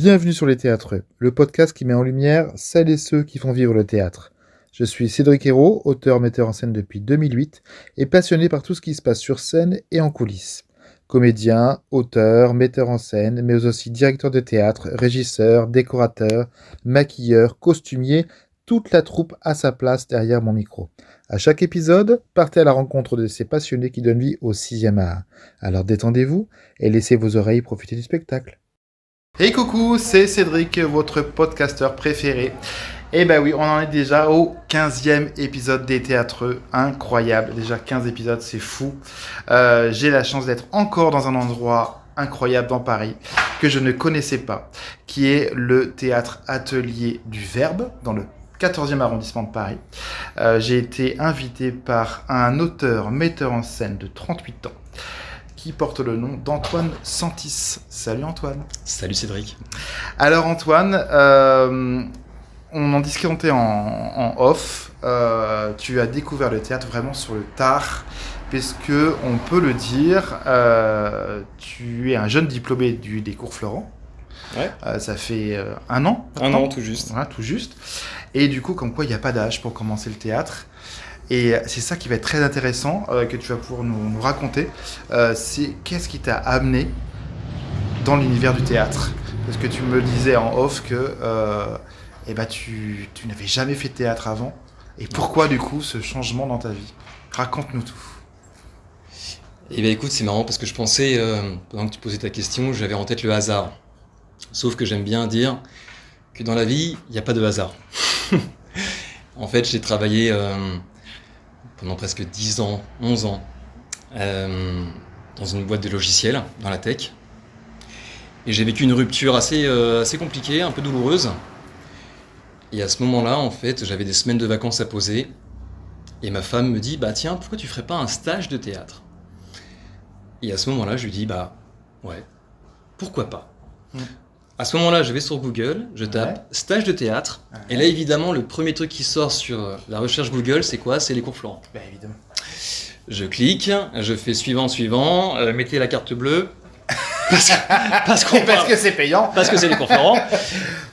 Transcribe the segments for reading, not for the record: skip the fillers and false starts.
Bienvenue sur Les Théâtreux, le podcast qui met en lumière celles et ceux qui font vivre le théâtre. Je suis Cédric Hérault, auteur-metteur en scène depuis 2008 et passionné par tout ce qui se passe sur scène et en coulisses. Comédien, auteur, metteur en scène, mais aussi directeur de théâtre, régisseur, décorateur, maquilleur, costumier, toute la troupe a sa place derrière mon micro. À chaque épisode, partez à la rencontre de ces passionnés qui donnent vie au 6e art. Alors détendez-vous et laissez vos oreilles profiter du spectacle. Hey coucou, c'est Cédric, votre podcasteur préféré. Et ben oui, on en est déjà au 15e épisode des Théâtreux. Incroyable, déjà 15 épisodes, c'est fou. J'ai la chance d'être encore dans un endroit incroyable dans Paris que je ne connaissais pas, qui est le Théâtre Atelier du Verbe, dans le 14e arrondissement de Paris. J'ai été invité par un auteur, metteur en scène de 38 ans, qui porte le nom d'Antoine Santis. Salut Antoine. Salut Cédric. Alors Antoine, on en discutait en off. Tu as découvert le théâtre vraiment sur le tard, puisque on peut le dire, tu es un jeune diplômé des cours Florent. Ouais. Ça fait un an. Un an tout juste. Voilà, tout juste. Et du coup, comme quoi il n'y a pas d'âge pour commencer le théâtre. Et c'est ça qui va être très intéressant, que tu vas pouvoir nous raconter. C'est qu'est-ce qui t'a amené dans l'univers du théâtre ? Parce que tu me disais en off que tu n'avais jamais fait de théâtre avant. Et pourquoi du coup ce changement dans ta vie ? Raconte-nous tout. Eh bien écoute, c'est marrant parce que je pensais, pendant que tu posais ta question, j'avais en tête le hasard. Sauf que j'aime bien dire que dans la vie, il n'y a pas de hasard. En fait, j'ai travaillé pendant presque 10 ans, 11 ans, dans une boîte de logiciels, dans la tech. Et j'ai vécu une rupture assez compliquée, un peu douloureuse. Et à ce moment-là, en fait, j'avais des semaines de vacances à poser. Et ma femme me dit, bah tiens, pourquoi tu ferais pas un stage de théâtre ? Et à ce moment-là, je lui dis, bah ouais, pourquoi pas ? À ce moment-là, je vais sur Google, je tape stage de théâtre. Et là, évidemment, le premier truc qui sort sur la recherche Google, c'est quoi ? C'est les cours Florent. Ben évidemment. Je clique, je fais suivant, mettez la carte bleue. Parce que c'est payant. Parce que c'est les cours Florent.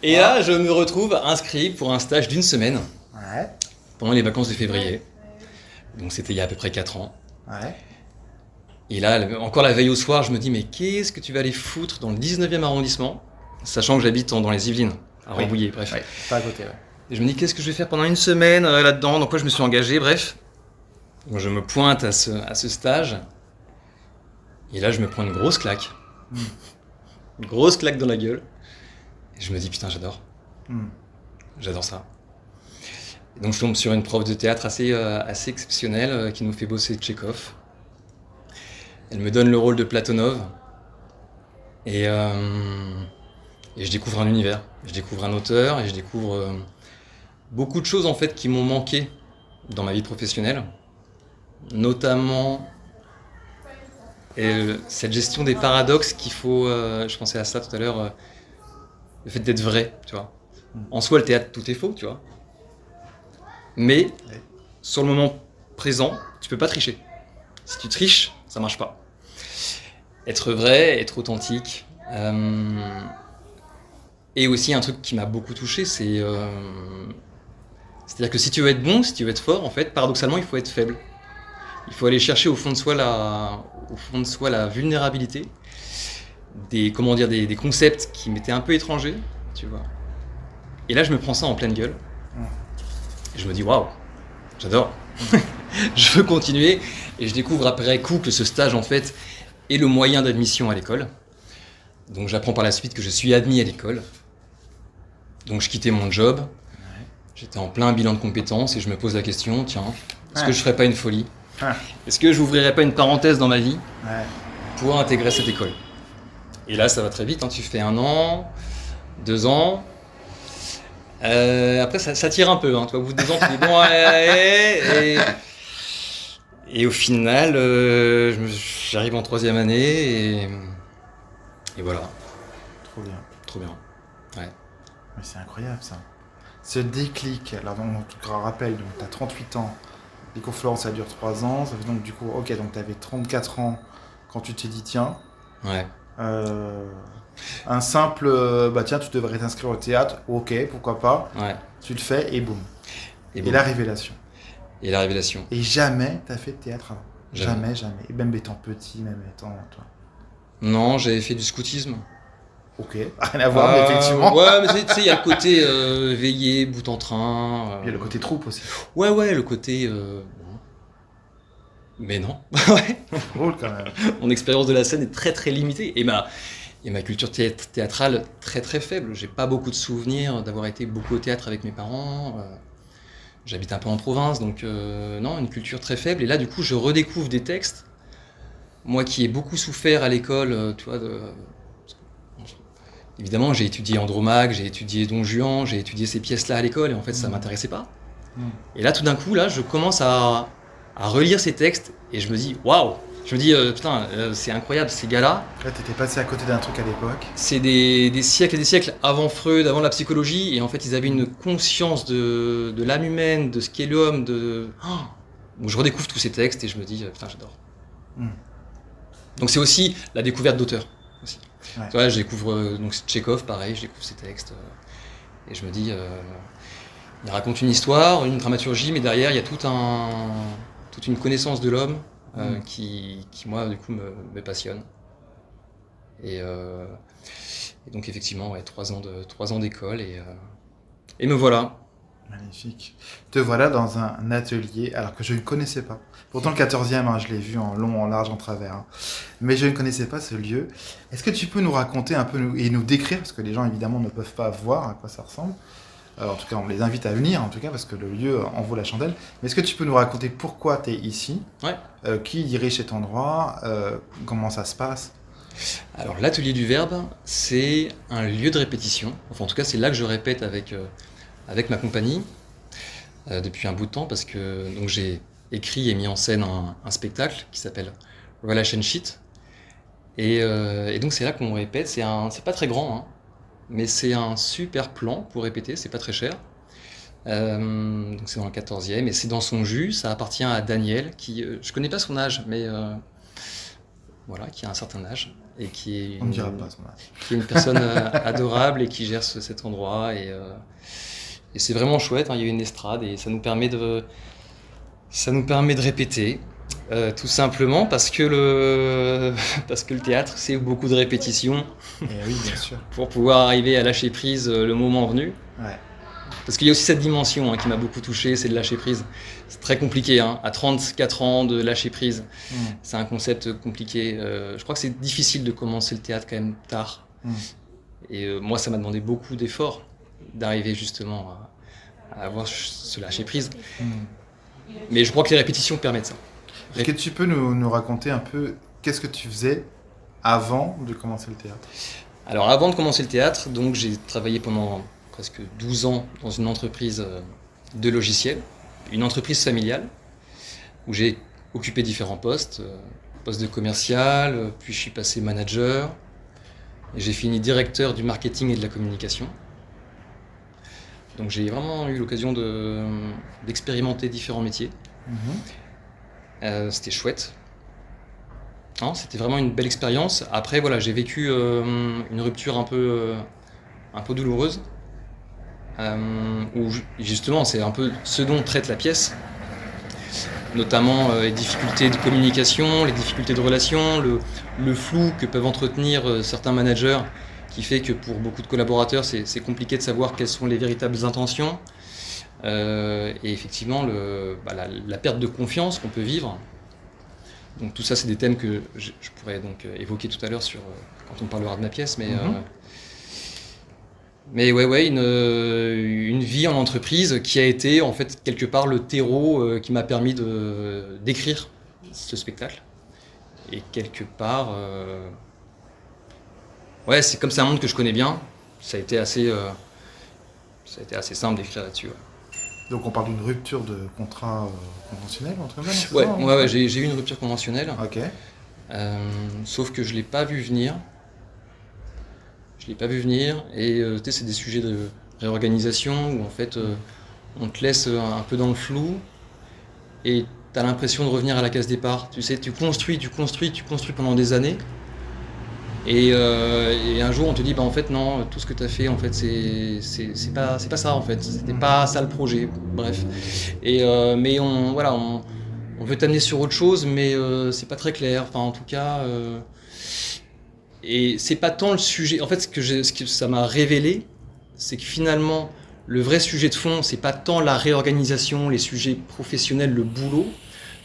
Et là, je me retrouve inscrit pour un stage d'1 semaine. Ouais. Pendant les vacances de février. Donc c'était il y a à peu près 4 ans. Ouais. Et là, encore la veille au soir, je me dis, mais qu'est-ce que tu vas aller foutre dans le 19e arrondissement ? Sachant que j'habite dans les Yvelines, à Rambouillet, bref. Oui, pas à côté, ouais. Et je me dis, qu'est-ce que je vais faire pendant 1 semaine là-dedans ? Donc quoi, je me suis engagé, bref. Donc, je me pointe à ce stage. Et là, je me prends une grosse claque. Une grosse claque dans la gueule. Et je me dis, putain, j'adore. J'adore ça. Et donc je tombe sur une prof de théâtre assez exceptionnelle qui nous fait bosser Tchekhov. Elle me donne le rôle de Platonov. Et je découvre un univers. Je découvre un auteur et je découvre beaucoup de choses en fait qui m'ont manqué dans ma vie professionnelle. Notamment cette gestion des paradoxes qu'il faut... je pensais à ça tout à l'heure. Le fait d'être vrai, tu vois. En soi, le théâtre, tout est faux, tu vois. Mais, sur le moment présent, tu peux pas tricher. Si tu triches, ça marche pas. Être vrai, être authentique. Et aussi, un truc qui m'a beaucoup touché, c'est-à-dire que si tu veux être bon, si tu veux être fort, en fait, paradoxalement, il faut être faible. Il faut aller chercher au fond de soi la vulnérabilité. Des concepts qui m'étaient un peu étrangers, tu vois. Et là, je me prends ça en pleine gueule. Et je me dis, waouh, j'adore. Je veux continuer. Et je découvre après coup que ce stage, en fait, est le moyen d'admission à l'école. Donc, j'apprends par la suite que je suis admis à l'école. Donc, je quittais mon job. J'étais en plein bilan de compétences et je me pose la question, tiens, est-ce que je ferais pas une folie ? Est-ce que je n'ouvrirais pas une parenthèse dans ma vie pour intégrer cette école ? Et là, ça va très vite, hein. Tu fais 1 an, 2 ans. Après, ça tire un peu. Hein. Toi, au bout de 2 ans, tu dis bon, et au final, j'arrive en 3e année et voilà. Trop bien. Trop bien. Ouais. Mais c'est incroyable ça. Ce déclic, alors en tout cas, rappel, donc tu as 38 ans, les cours Florent, ça dure 3 ans, ça fait donc du coup, ok, donc tu avais 34 ans quand tu t'es dit tiens. Ouais. Euh, un simple, bah tiens, tu devrais t'inscrire au théâtre, ok, pourquoi pas. Ouais. Tu le fais et boum. Et Et bon. la révélation. Et la révélation. Et jamais t'as fait de théâtre avant. Jamais. Jamais. Et même étant petit, même étant toi. Non, j'avais fait du scoutisme. Ok, rien à voir, mais effectivement. Ouais, mais tu sais, il y a le côté veillé, bout en train. Il y a le côté troupe aussi. Ouais, le côté. Bon. Mais non. Ouais. Drôle quand même. Mon expérience de la scène est très très limitée. Et ma culture théâtrale très très faible. J'ai pas beaucoup de souvenirs d'avoir été beaucoup au théâtre avec mes parents. J'habite un peu en province, donc non, une culture très faible. Et là, du coup, je redécouvre des textes. Moi qui ai beaucoup souffert à l'école, tu vois, évidemment, j'ai étudié Andromaque, j'ai étudié Don Juan, j'ai étudié ces pièces-là à l'école, et en fait, ça m'intéressait pas. Et là, tout d'un coup, là, je commence à relire ces textes, et je me dis, waouh! Je me dis, putain, c'est incroyable, ces gars-là. Là, t'étais passé à côté d'un truc à l'époque. C'est des siècles et des siècles avant Freud, avant la psychologie, et en fait, ils avaient une conscience de l'âme humaine, de ce qu'est l'homme, Donc je redécouvre tous ces textes, et je me dis, putain, j'adore. Mm. Donc c'est aussi la découverte d'auteurs. Aussi. Ouais. Tu vois, je découvre donc Tchekhov, pareil, je découvre ses textes, et je me dis, il raconte une histoire, une dramaturgie, mais derrière, il y a toute une connaissance de l'homme qui, moi, du coup, me passionne. Et donc, effectivement, ouais, 3 ans d'école, et me voilà. Magnifique. Te voilà dans un atelier, alors que je ne connaissais pas. Pourtant, le 14e, je l'ai vu en long, en large, en travers. Mais je ne connaissais pas ce lieu. Est-ce que tu peux nous raconter un peu et nous décrire, parce que les gens, évidemment, ne peuvent pas voir à quoi ça ressemble. En tout cas, on les invite à venir, en tout cas, parce que le lieu en vaut la chandelle. Mais est-ce que tu peux nous raconter pourquoi tu es ici? Ouais. Qui dirige cet endroit? Comment ça se passe? Alors, l'atelier du Verbe, c'est un lieu de répétition. Enfin, en tout cas, c'est là que je répète avec ma compagnie depuis un bout de temps, parce que donc, j'ai écrit et mis en scène un spectacle qui s'appelle Relationship. Et donc, c'est là qu'on répète. C'est pas très grand, hein, mais c'est un super plan pour répéter, c'est pas très cher. Donc c'est dans le 14e, et c'est dans son jus. Ça appartient à Daniel, qui, je connais pas son âge, mais voilà, qui a un certain âge, et On ne dira pas son âge. qui est une personne adorable, et qui gère cet endroit, et c'est vraiment chouette, hein. Il y a une estrade, et ça nous permet de répéter. Tout simplement parce que le théâtre, c'est beaucoup de répétitions. Et oui, bien sûr. Pour pouvoir arriver à lâcher prise le moment venu. Ouais. Parce qu'il y a aussi cette dimension qui m'a beaucoup touché, c'est de lâcher prise. C'est très compliqué, hein. À 34 ans, de lâcher prise. C'est un concept compliqué. Je crois que c'est difficile de commencer le théâtre quand même tard. Et moi, ça m'a demandé beaucoup d'efforts d'arriver justement à avoir ce lâcher prise. Mais je crois que les répétitions permettent ça. Est-ce que tu peux nous raconter un peu qu'est-ce que tu faisais avant de commencer le théâtre? Alors avant de commencer le théâtre, donc j'ai travaillé pendant presque 12 ans dans une entreprise de logiciels, une entreprise familiale, où j'ai occupé différents postes, poste de commercial, puis je suis passé manager, et j'ai fini directeur du marketing et de la communication. Donc j'ai vraiment eu l'occasion d'expérimenter différents métiers. C'était chouette. Non, c'était vraiment une belle expérience. Après, voilà, j'ai vécu une rupture un peu douloureuse, où justement, c'est un peu ce dont traite la pièce, notamment les difficultés de communication, les difficultés de relation, le flou que peuvent entretenir certains managers, qui fait que pour beaucoup de collaborateurs, c'est compliqué de savoir quelles sont les véritables intentions. Et effectivement, la perte de confiance qu'on peut vivre. Donc tout ça, c'est des thèmes que je pourrais donc évoquer tout à l'heure quand on parlera de ma pièce. Mais ouais, une vie en entreprise qui a été en fait quelque part le terreau qui m'a permis d'écrire ce spectacle. Et quelque part, ouais, c'est comme c'est un monde que je connais bien. Ça a été assez simple d'écrire là-dessus. Ouais. Donc on parle d'une rupture de contrat conventionnel entre eux-mêmes, c'est Ouais, ça, ouais, j'ai eu une rupture conventionnelle. Ok. Sauf que je l'ai pas vu venir. Et tu sais, c'est des sujets de réorganisation où en fait on te laisse un peu dans le flou et tu as l'impression de revenir à la case départ. Tu sais, tu construis pendant des années Et un jour, on te dit, en fait, non, tout ce que tu as fait, en fait, c'est pas ça, en fait. C'était pas ça le projet. Bref. Mais on veut t'amener sur autre chose, mais c'est pas très clair. Enfin, en tout cas, et c'est pas tant le sujet. En fait, ce que ça m'a révélé, c'est que finalement, le vrai sujet de fond, c'est pas tant la réorganisation, les sujets professionnels, le boulot,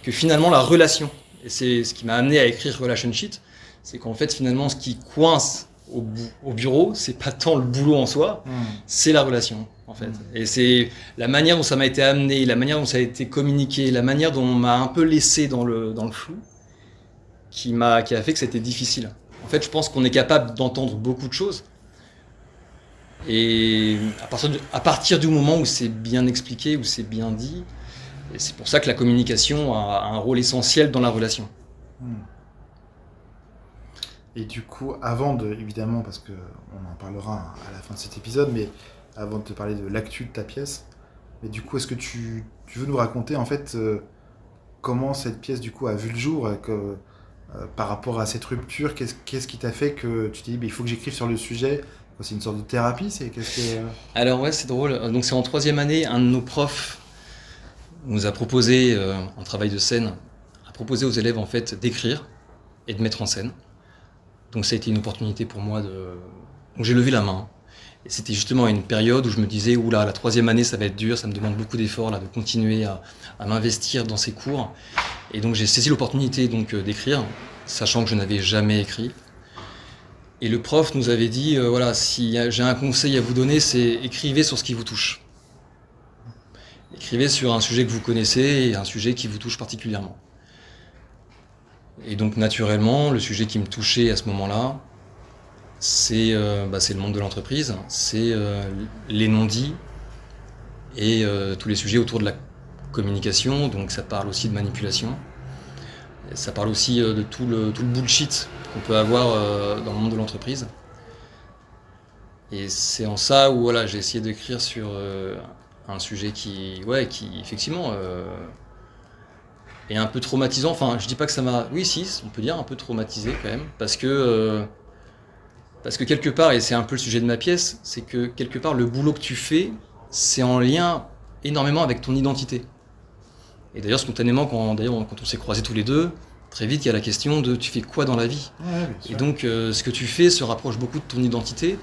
que finalement la relation. Et c'est ce qui m'a amené à écrire Relation Sheet. C'est qu'en fait, finalement, ce qui coince au bureau, c'est pas tant le boulot en soi, c'est la relation, en fait. Et c'est la manière dont ça m'a été amené, la manière dont ça a été communiqué, la manière dont on m'a un peu laissé dans le flou, qui a fait que c'était difficile. En fait, je pense qu'on est capable d'entendre beaucoup de choses. Et à partir du moment où c'est bien expliqué, où c'est bien dit, et c'est pour ça que la communication a un rôle essentiel dans la relation. Et du coup, évidemment, parce qu'on en parlera à la fin de cet épisode, mais avant de te parler de l'actu de ta pièce, mais du coup, est-ce que tu veux nous raconter en fait comment cette pièce du coup a vu le jour par rapport à cette rupture, qu'est-ce qui t'a fait que tu t'es dit, il faut que j'écrive sur le sujet? C'est une sorte de thérapie, Alors ouais, c'est drôle. Donc c'est en 3e année, un de nos profs nous a proposé, en travail de scène, a proposé aux élèves en fait d'écrire et de mettre en scène. Donc ça a été une opportunité pour moi Donc j'ai levé la main. Et c'était justement une période où je me disais, oula, la 3e année ça va être dur, ça me demande beaucoup d'efforts là, de continuer à m'investir dans ces cours. Et donc j'ai saisi l'opportunité d'écrire, sachant que je n'avais jamais écrit. Et le prof nous avait dit, voilà, si j'ai un conseil à vous donner, c'est écrivez sur ce qui vous touche. Écrivez sur un sujet que vous connaissez et un sujet qui vous touche particulièrement. Et donc naturellement, le sujet qui me touchait à ce moment-là, c'est le monde de l'entreprise, c'est les non-dits et tous les sujets autour de la communication. Donc ça parle aussi de manipulation. Et ça parle aussi de tout le bullshit qu'on peut avoir dans le monde de l'entreprise. Et c'est en ça où voilà, j'ai essayé d'écrire sur un sujet qui effectivement est un peu traumatisant. Enfin, je dis pas que ça m'a... Oui, si, on peut dire un peu traumatisé quand même, parce que quelque part, et c'est un peu le sujet de ma pièce, c'est que quelque part, le boulot que tu fais, c'est en lien énormément avec ton identité. Et d'ailleurs, spontanément, quand on s'est croisés tous les deux, très vite, il y a la question de tu fais quoi dans la vie ? Et donc, ce que tu fais se rapproche beaucoup de ton identité.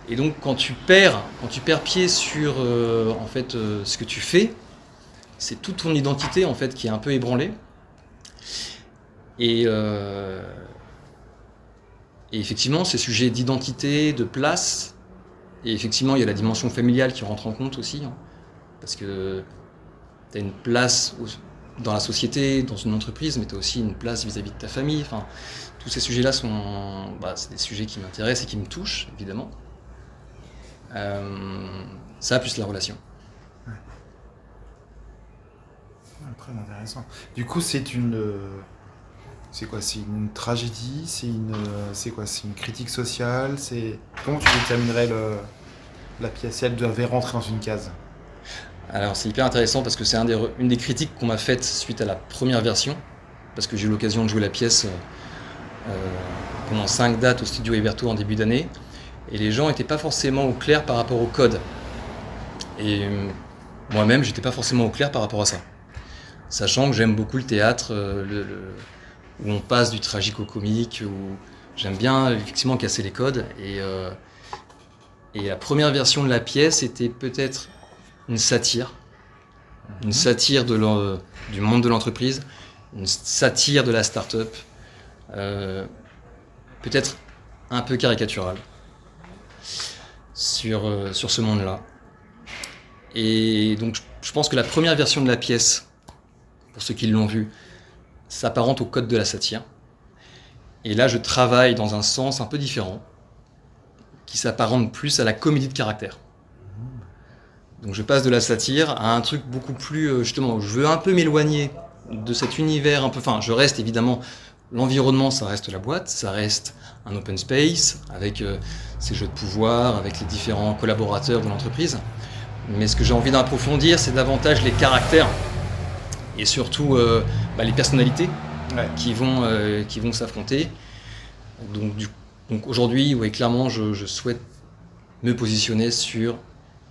Et donc, quand tu perds pied sur ce que tu fais, c'est toute ton identité en fait qui est un peu ébranlée. Et effectivement, ces sujets d'identité, de place, et effectivement, il y a la dimension familiale qui rentre en compte aussi, hein, parce que tu as une place dans la société, dans une entreprise, mais tu as aussi une place vis-à-vis de ta famille. Enfin, tous ces sujets-là c'est des sujets qui m'intéressent et qui me touchent, évidemment. Ça, plus la relation. Ouais. Très intéressant. Du coup, c'est quoi ? C'est une tragédie ? C'est quoi ? C'est une critique sociale ? Comment tu déterminerais la pièce si elle devait rentrer dans une case ? Alors c'est hyper intéressant parce que c'est une des critiques qu'on m'a faites suite à la première version, parce que j'ai eu l'occasion de jouer la pièce pendant 5 dates au studio Héberto en début d'année, et les gens n'étaient pas forcément au clair par rapport au code. Et moi-même, j'étais pas forcément au clair par rapport à ça. Sachant que j'aime beaucoup le théâtre, où on passe du tragique au comique, où j'aime bien effectivement casser les codes. Et la première version de la pièce était peut-être une satire du monde de l'entreprise, une satire de la start-up, peut-être un peu caricaturale sur ce monde-là. Et donc je pense que la première version de la pièce, pour ceux qui l'ont vue, s'apparente au code de la satire. Et là, je travaille dans un sens un peu différent, qui s'apparente plus à la comédie de caractère. Donc je passe de la satire à un truc beaucoup plus, justement, où je veux un peu m'éloigner de cet univers un peu... Enfin, je reste évidemment... L'environnement, ça reste la boîte, ça reste un open space, avec ces jeux de pouvoir, avec les différents collaborateurs de l'entreprise. Mais ce que j'ai envie d'approfondir, c'est davantage les caractères et surtout les personnalités qui vont s'affronter. Donc Donc aujourd'hui, oui, clairement, je souhaite me positionner sur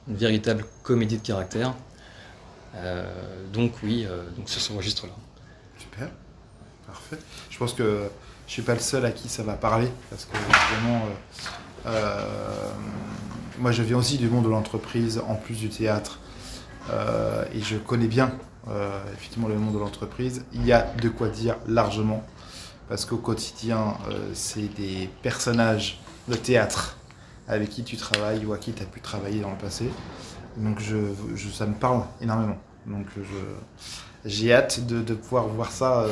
une véritable comédie de caractère. Donc oui, donc sur ce registre-là. Super, parfait. Je pense que je suis pas le seul à qui ça va parler, parce que vraiment, moi je viens aussi du monde de l'entreprise, en plus du théâtre, et je connais bien effectivement le monde de l'entreprise. Il y a de quoi dire largement, parce qu'au quotidien, c'est des personnages de théâtre avec qui tu travailles ou à qui tu as pu travailler dans le passé. Donc ça me parle énormément. Donc j'ai hâte de pouvoir voir ça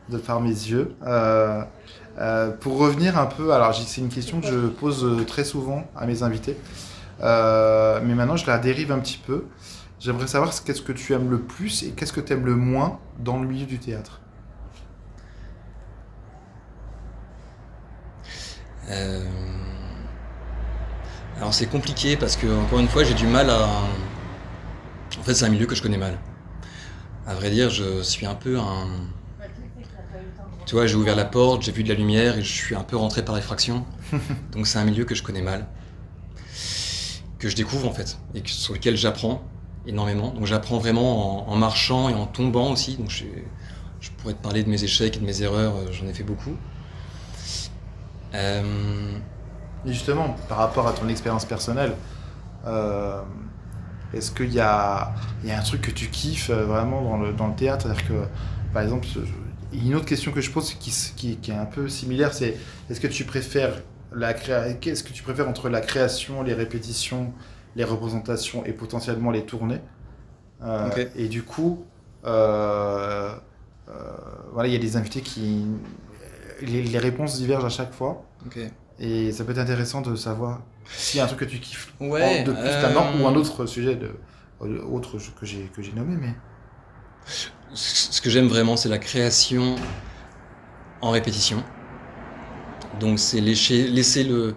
de par mes yeux. Pour revenir un peu, alors c'est une question que je pose très souvent à mes invités, mais maintenant je la dérive un petit peu. J'aimerais savoir qu'est-ce que tu aimes le plus et qu'est-ce que tu aimes le moins dans le milieu du théâtre. Alors c'est compliqué parce que, encore une fois, j'ai du mal à... En fait, c'est un milieu que je connais mal. À vrai dire, je suis un peu un... Tu vois, j'ai ouvert la porte, j'ai vu de la lumière et je suis un peu rentré par effraction. Donc c'est un milieu que je connais mal, que je découvre en fait, et sur lequel j'apprends énormément. Donc j'apprends vraiment en marchant et en tombant aussi. Donc je pourrais te parler de mes échecs et de mes erreurs, j'en ai fait beaucoup. Et justement, par rapport à ton expérience personnelle, est-ce qu'il y a un truc que tu kiffes vraiment dans le théâtre? C'est-à-dire que, par exemple, une autre question que je pose qui est un peu similaire, c'est est-ce que tu préfères qu'est-ce que tu préfères entre la création, les répétitions, les représentations et potentiellement les tournées? Ok. Et du coup, voilà, il y a des invités qui... Les réponses divergent à chaque fois. Ok. Et ça peut être intéressant de savoir s'il y a un truc que tu kiffes Ouais. de plus maintenant ou un autre sujet autre que j'ai nommé. Mais Ce que j'aime vraiment, c'est la création en répétition. Donc c'est laisser le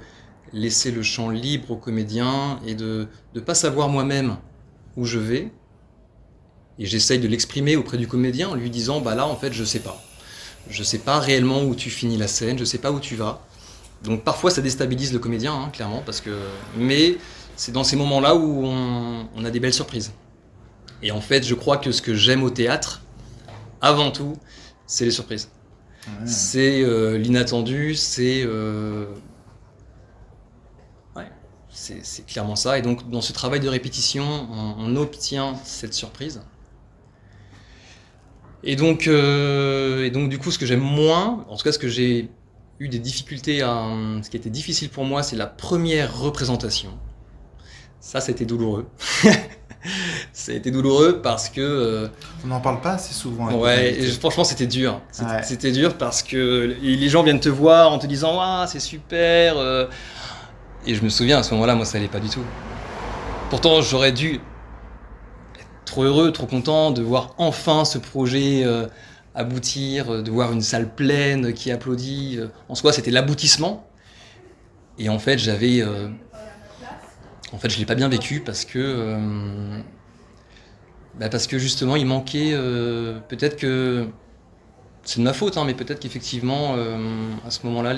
champ libre au comédien et de ne pas savoir moi-même où je vais. Et j'essaye de l'exprimer auprès du comédien en lui disant, bah là en fait je sais pas. Je sais pas réellement où tu finis la scène, je sais pas où tu vas. Donc parfois ça déstabilise le comédien, hein, clairement, mais c'est dans ces moments-là où on a des belles surprises. Et en fait, je crois que ce que j'aime au théâtre, avant tout, c'est les surprises. ouais. C'est l'inattendu, ouais, c'est clairement ça. Et donc dans ce travail de répétition, on obtient cette surprise. Et donc du coup, ce que j'aime moins, en tout cas ce que j'ai eu des difficultés ce qui était difficile pour moi, c'est la première représentation. Ça, c'était douloureux. Ça a été douloureux parce que... On n'en parle pas assez souvent. ouais, et franchement, c'était dur. Ouais. C'était dur parce que les gens viennent te voir en te disant « Waouh, c'est super !» Et je me souviens, à ce moment-là, moi, ça allait pas du tout. Pourtant, j'aurais dû être trop heureux, trop content de voir enfin ce projet aboutir, de voir une salle pleine qui applaudit. En soi, c'était l'aboutissement. Et en fait, je l'ai pas bien vécu parce que justement, il manquait, peut-être que c'est de ma faute, hein, mais peut-être qu'effectivement, à ce moment-là,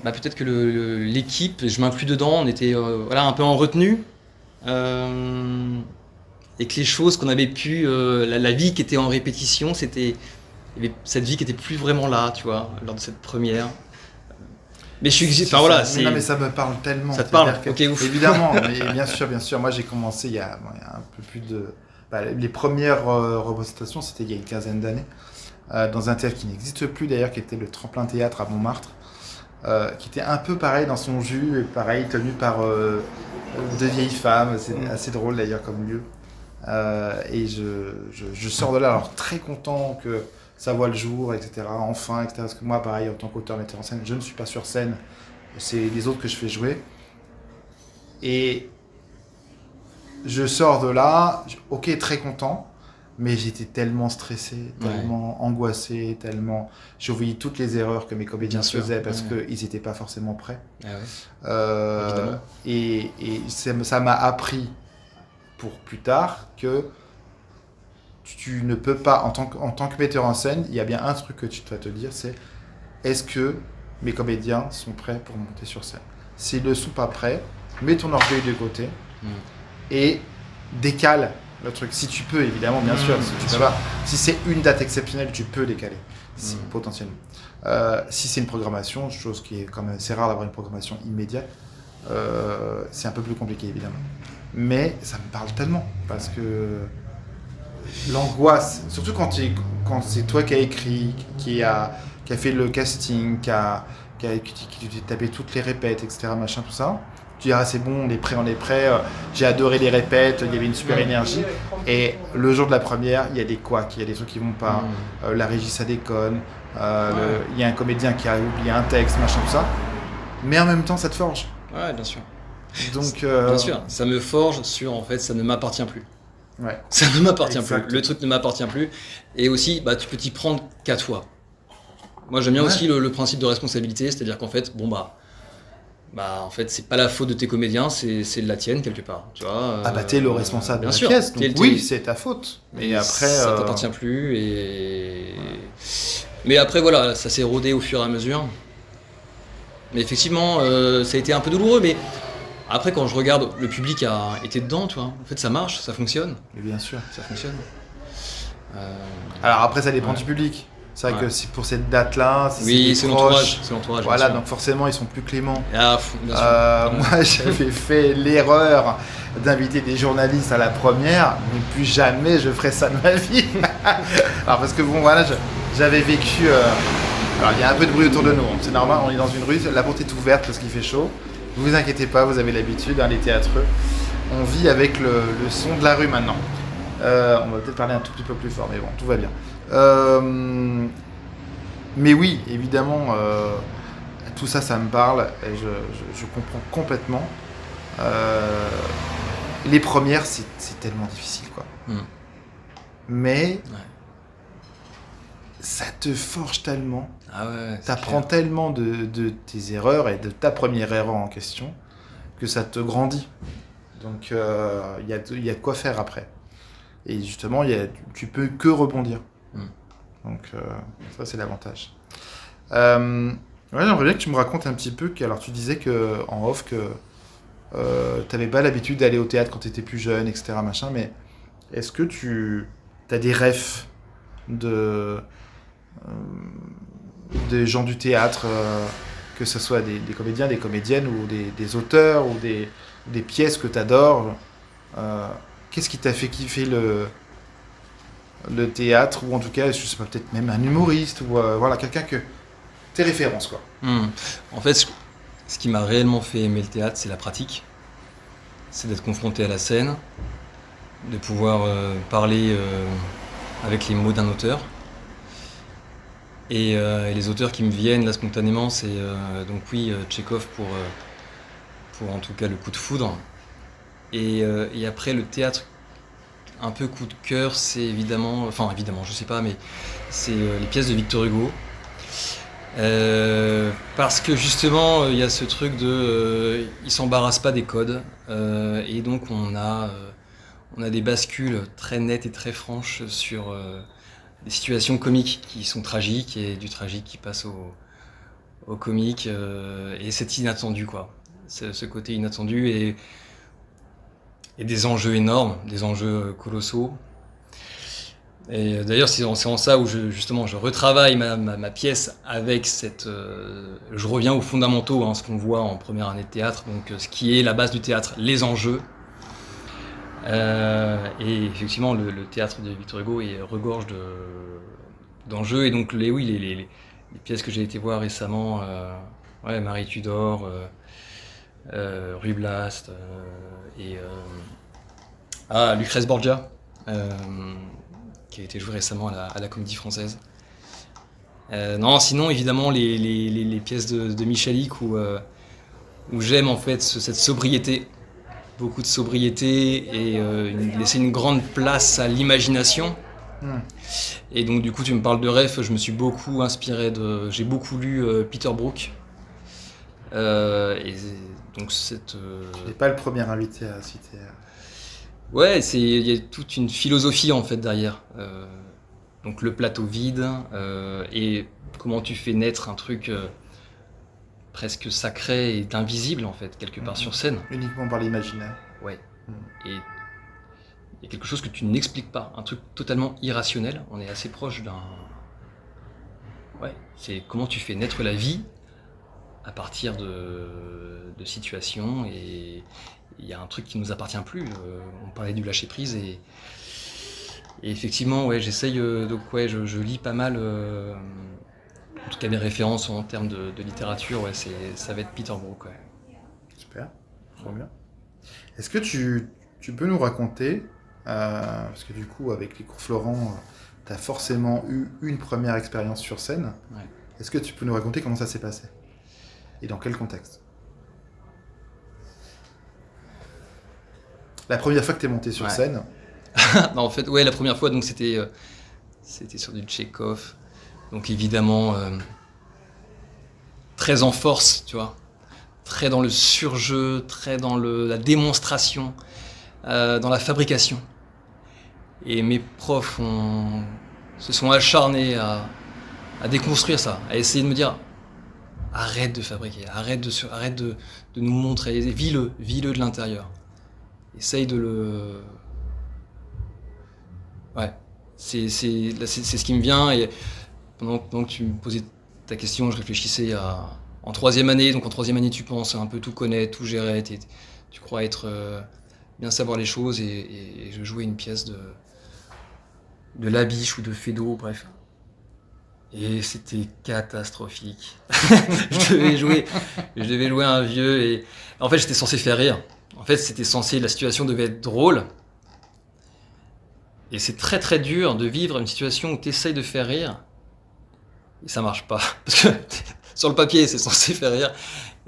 peut-être que l'équipe, et je m'inclus dedans, on était voilà, un peu en retenue, et que les choses qu'on avait pu, la vie qui était en répétition, il y avait cette vie qui était plus vraiment là, tu vois, lors de cette première. Mais je suis, enfin voilà, mais non, mais ça me parle tellement. Ça te parle. C'est-à-dire Ok, ouf. évidemment, mais bien sûr. Moi, j'ai commencé il y a un peu plus de. Les premières représentations, c'était il y a une quinzaine d'années, dans un théâtre qui n'existe plus d'ailleurs, qui était le Tremplin Théâtre à Montmartre, qui était un peu pareil dans son jus, et pareil tenu par deux vieilles femmes. C'est assez drôle d'ailleurs comme lieu. Et je sors de là, alors très content que ça voit le jour, etc. Enfin, etc. Parce que moi, pareil, en tant qu'auteur, metteur en scène, je ne suis pas sur scène. C'est les autres que je fais jouer. Et je sors de là, ok, très content, mais j'étais tellement stressé, tellement angoissé, tellement... Je voyais toutes les erreurs que mes comédiens faisaient parce qu'ils n'étaient pas forcément prêts. Évidemment. Et ça m'a appris pour plus tard que tu ne peux pas, en tant que metteur en scène, il y a bien un truc que tu dois te dire, c'est est-ce que mes comédiens sont prêts pour monter sur scène. S'ils ne sont pas prêts, mets ton orgueil de côté et décale le truc. Si tu peux, évidemment, bien sûr. Si c'est une date exceptionnelle, tu peux décaler, potentiellement. Si c'est une programmation, chose qui est quand même assez rare d'avoir une programmation immédiate, c'est un peu plus compliqué, évidemment. Mais ça me parle tellement, parce que l'angoisse, surtout quand c'est toi qui as écrit, qui a fait le casting, qui a tapé toutes les répètes, etc., machin, tout ça. Tu dis, c'est bon, on est prêt, j'ai adoré les répètes, il y avait une super énergie. Et le jour de la première, il y a des couacs, il y a des trucs qui vont pas, la régie ça déconne, il y a un comédien qui a oublié un texte, machin, tout ça. Mais en même temps, ça te forge. Ouais, bien sûr. Donc, bien sûr, ça me forge sur, en fait, ça ne m'appartient plus. Ouais. Ça ne m'appartient plus, le truc ne m'appartient plus. Et aussi, tu peux t'y prendre qu'à toi. Moi, j'aime bien aussi le principe de responsabilité, c'est-à-dire qu'en fait, en fait, c'est pas la faute de tes comédiens, c'est de la tienne quelque part, tu vois. T'es le responsable de la pièce, donc oui, c'est ta faute. Mais après, ça t'appartient plus mais après voilà, ça s'est rodé au fur et à mesure. Mais effectivement, ça a été un peu douloureux, mais après quand je regarde, le public a été dedans, tu vois. En fait, ça marche, ça fonctionne. Mais bien sûr, ça fonctionne. Alors après, ça dépend du public. C'est vrai que si pour cette date-là, c'est l'entourage. Voilà, donc forcément, ils sont plus cléments. Bien sûr. Moi, j'avais fait l'erreur d'inviter des journalistes à la première, mais plus jamais je ferai ça de ma vie. Alors parce que j'avais vécu. Alors il y a un peu de bruit autour de nous. C'est normal, on est dans une rue, la porte est ouverte parce qu'il fait chaud. Ne vous inquiétez pas, vous avez l'habitude, les théâtreux. On vit avec le son de la rue maintenant. On va peut-être parler un tout petit peu plus fort, mais bon, tout va bien. Mais oui, évidemment, tout ça, ça me parle et je comprends complètement. Les premières, c'est tellement difficile, quoi. Mais ça te forge tellement. T'apprends tellement de tes erreurs et de ta première erreur en question que ça te grandit. Donc, il y a de quoi faire après. Et justement, tu peux que rebondir. Donc, ça, c'est l'avantage. J'aimerais bien que tu me racontes un petit peu. Alors, tu disais en off que tu n'avais pas l'habitude d'aller au théâtre quand tu étais plus jeune, etc. Machin, mais est-ce que tu as des refs des gens du théâtre, que ce soit des comédiens, des comédiennes ou des auteurs ou des pièces que tu adores? Qu'est-ce qui t'a fait kiffer le théâtre, ou en tout cas, je sais pas, peut-être même un humoriste, ou quelqu'un que... Tes références, quoi. En fait, ce qui m'a réellement fait aimer le théâtre, c'est la pratique. C'est d'être confronté à la scène, de pouvoir parler avec les mots d'un auteur. Et les auteurs qui me viennent là spontanément, c'est Tchekhov pour en tout cas le coup de foudre. Et après le théâtre, un peu coup de cœur, c'est évidemment, je sais pas, mais c'est les pièces de Victor Hugo. Parce que justement, il y a ce truc il s'embarrasse pas des codes, et donc on a des bascules très nettes et très franches sur des situations comiques qui sont tragiques et du tragique qui passe au comique, et c'est inattendu, quoi. C'est ce côté inattendu et des enjeux énormes, des enjeux colossaux. Et d'ailleurs, c'est en ça où je retravaille ma pièce avec cette... je reviens aux fondamentaux, ce qu'on voit en première année de théâtre, donc ce qui est la base du théâtre, les enjeux. Et effectivement, le théâtre de Victor Hugo regorge d'enjeux. Et donc, les pièces que j'ai été voir récemment, Marie Tudor, Ruy Blast, et Lucrèce Borgia, qui a été joué récemment à la Comédie Française. Sinon, évidemment, les pièces de Michalik où j'aime en fait cette sobriété, beaucoup de sobriété, et laisser une grande place à l'imagination. Et donc, du coup, tu me parles de ref, je me suis beaucoup inspiré j'ai beaucoup lu Peter Brook. Et donc tu n'es pas le premier invité à citer. Ouais, il y a toute une philosophie en fait derrière. Donc le plateau vide, et comment tu fais naître un truc presque sacré et d'invisible en fait, quelque part sur scène. Uniquement par l'imaginaire. Ouais. Et il y a quelque chose que tu n'expliques pas, un truc totalement irrationnel. On est assez proche d'un... Ouais, c'est comment tu fais naître la vie à partir de situations, et il y a un truc qui nous appartient plus. On parlait du lâcher prise, et effectivement, ouais, j'essaye, donc ouais, je lis pas mal. En tout cas, mes références en termes de littérature, ouais, ça va être Peter Brook. Ouais. Super, trop bien. Est-ce que tu peux nous raconter, parce que du coup, avec les cours Florent, tu as forcément eu une première expérience sur scène. Ouais. Est-ce que tu peux nous raconter comment ça s'est passé? Et dans quel contexte? La première fois que tu es monté sur scène. Non, en fait, ouais, la première fois, donc c'était sur du Tchekhov. Donc évidemment, très en force, tu vois. Très dans le surjeu, très dans la démonstration, dans la fabrication. Et mes profs se sont acharnés à déconstruire ça, à essayer de me dire arrête de fabriquer, arrête de nous montrer, vis-le de l'intérieur. Essaye de le... Ouais, c'est ce qui me vient. Et pendant que tu me posais ta question, je réfléchissais en troisième année. Donc en troisième année, tu penses un peu tout connaître, tout gérer. Tu crois être bien savoir les choses. Et je jouais une pièce de Labiche ou de Feydeau, bref. Et c'était catastrophique. Je devais jouer un vieux, et en fait j'étais censé faire rire. En fait la situation devait être drôle. Et c'est très très dur de vivre une situation où tu essayes de faire rire et ça marche pas. Parce que sur le papier c'est censé faire rire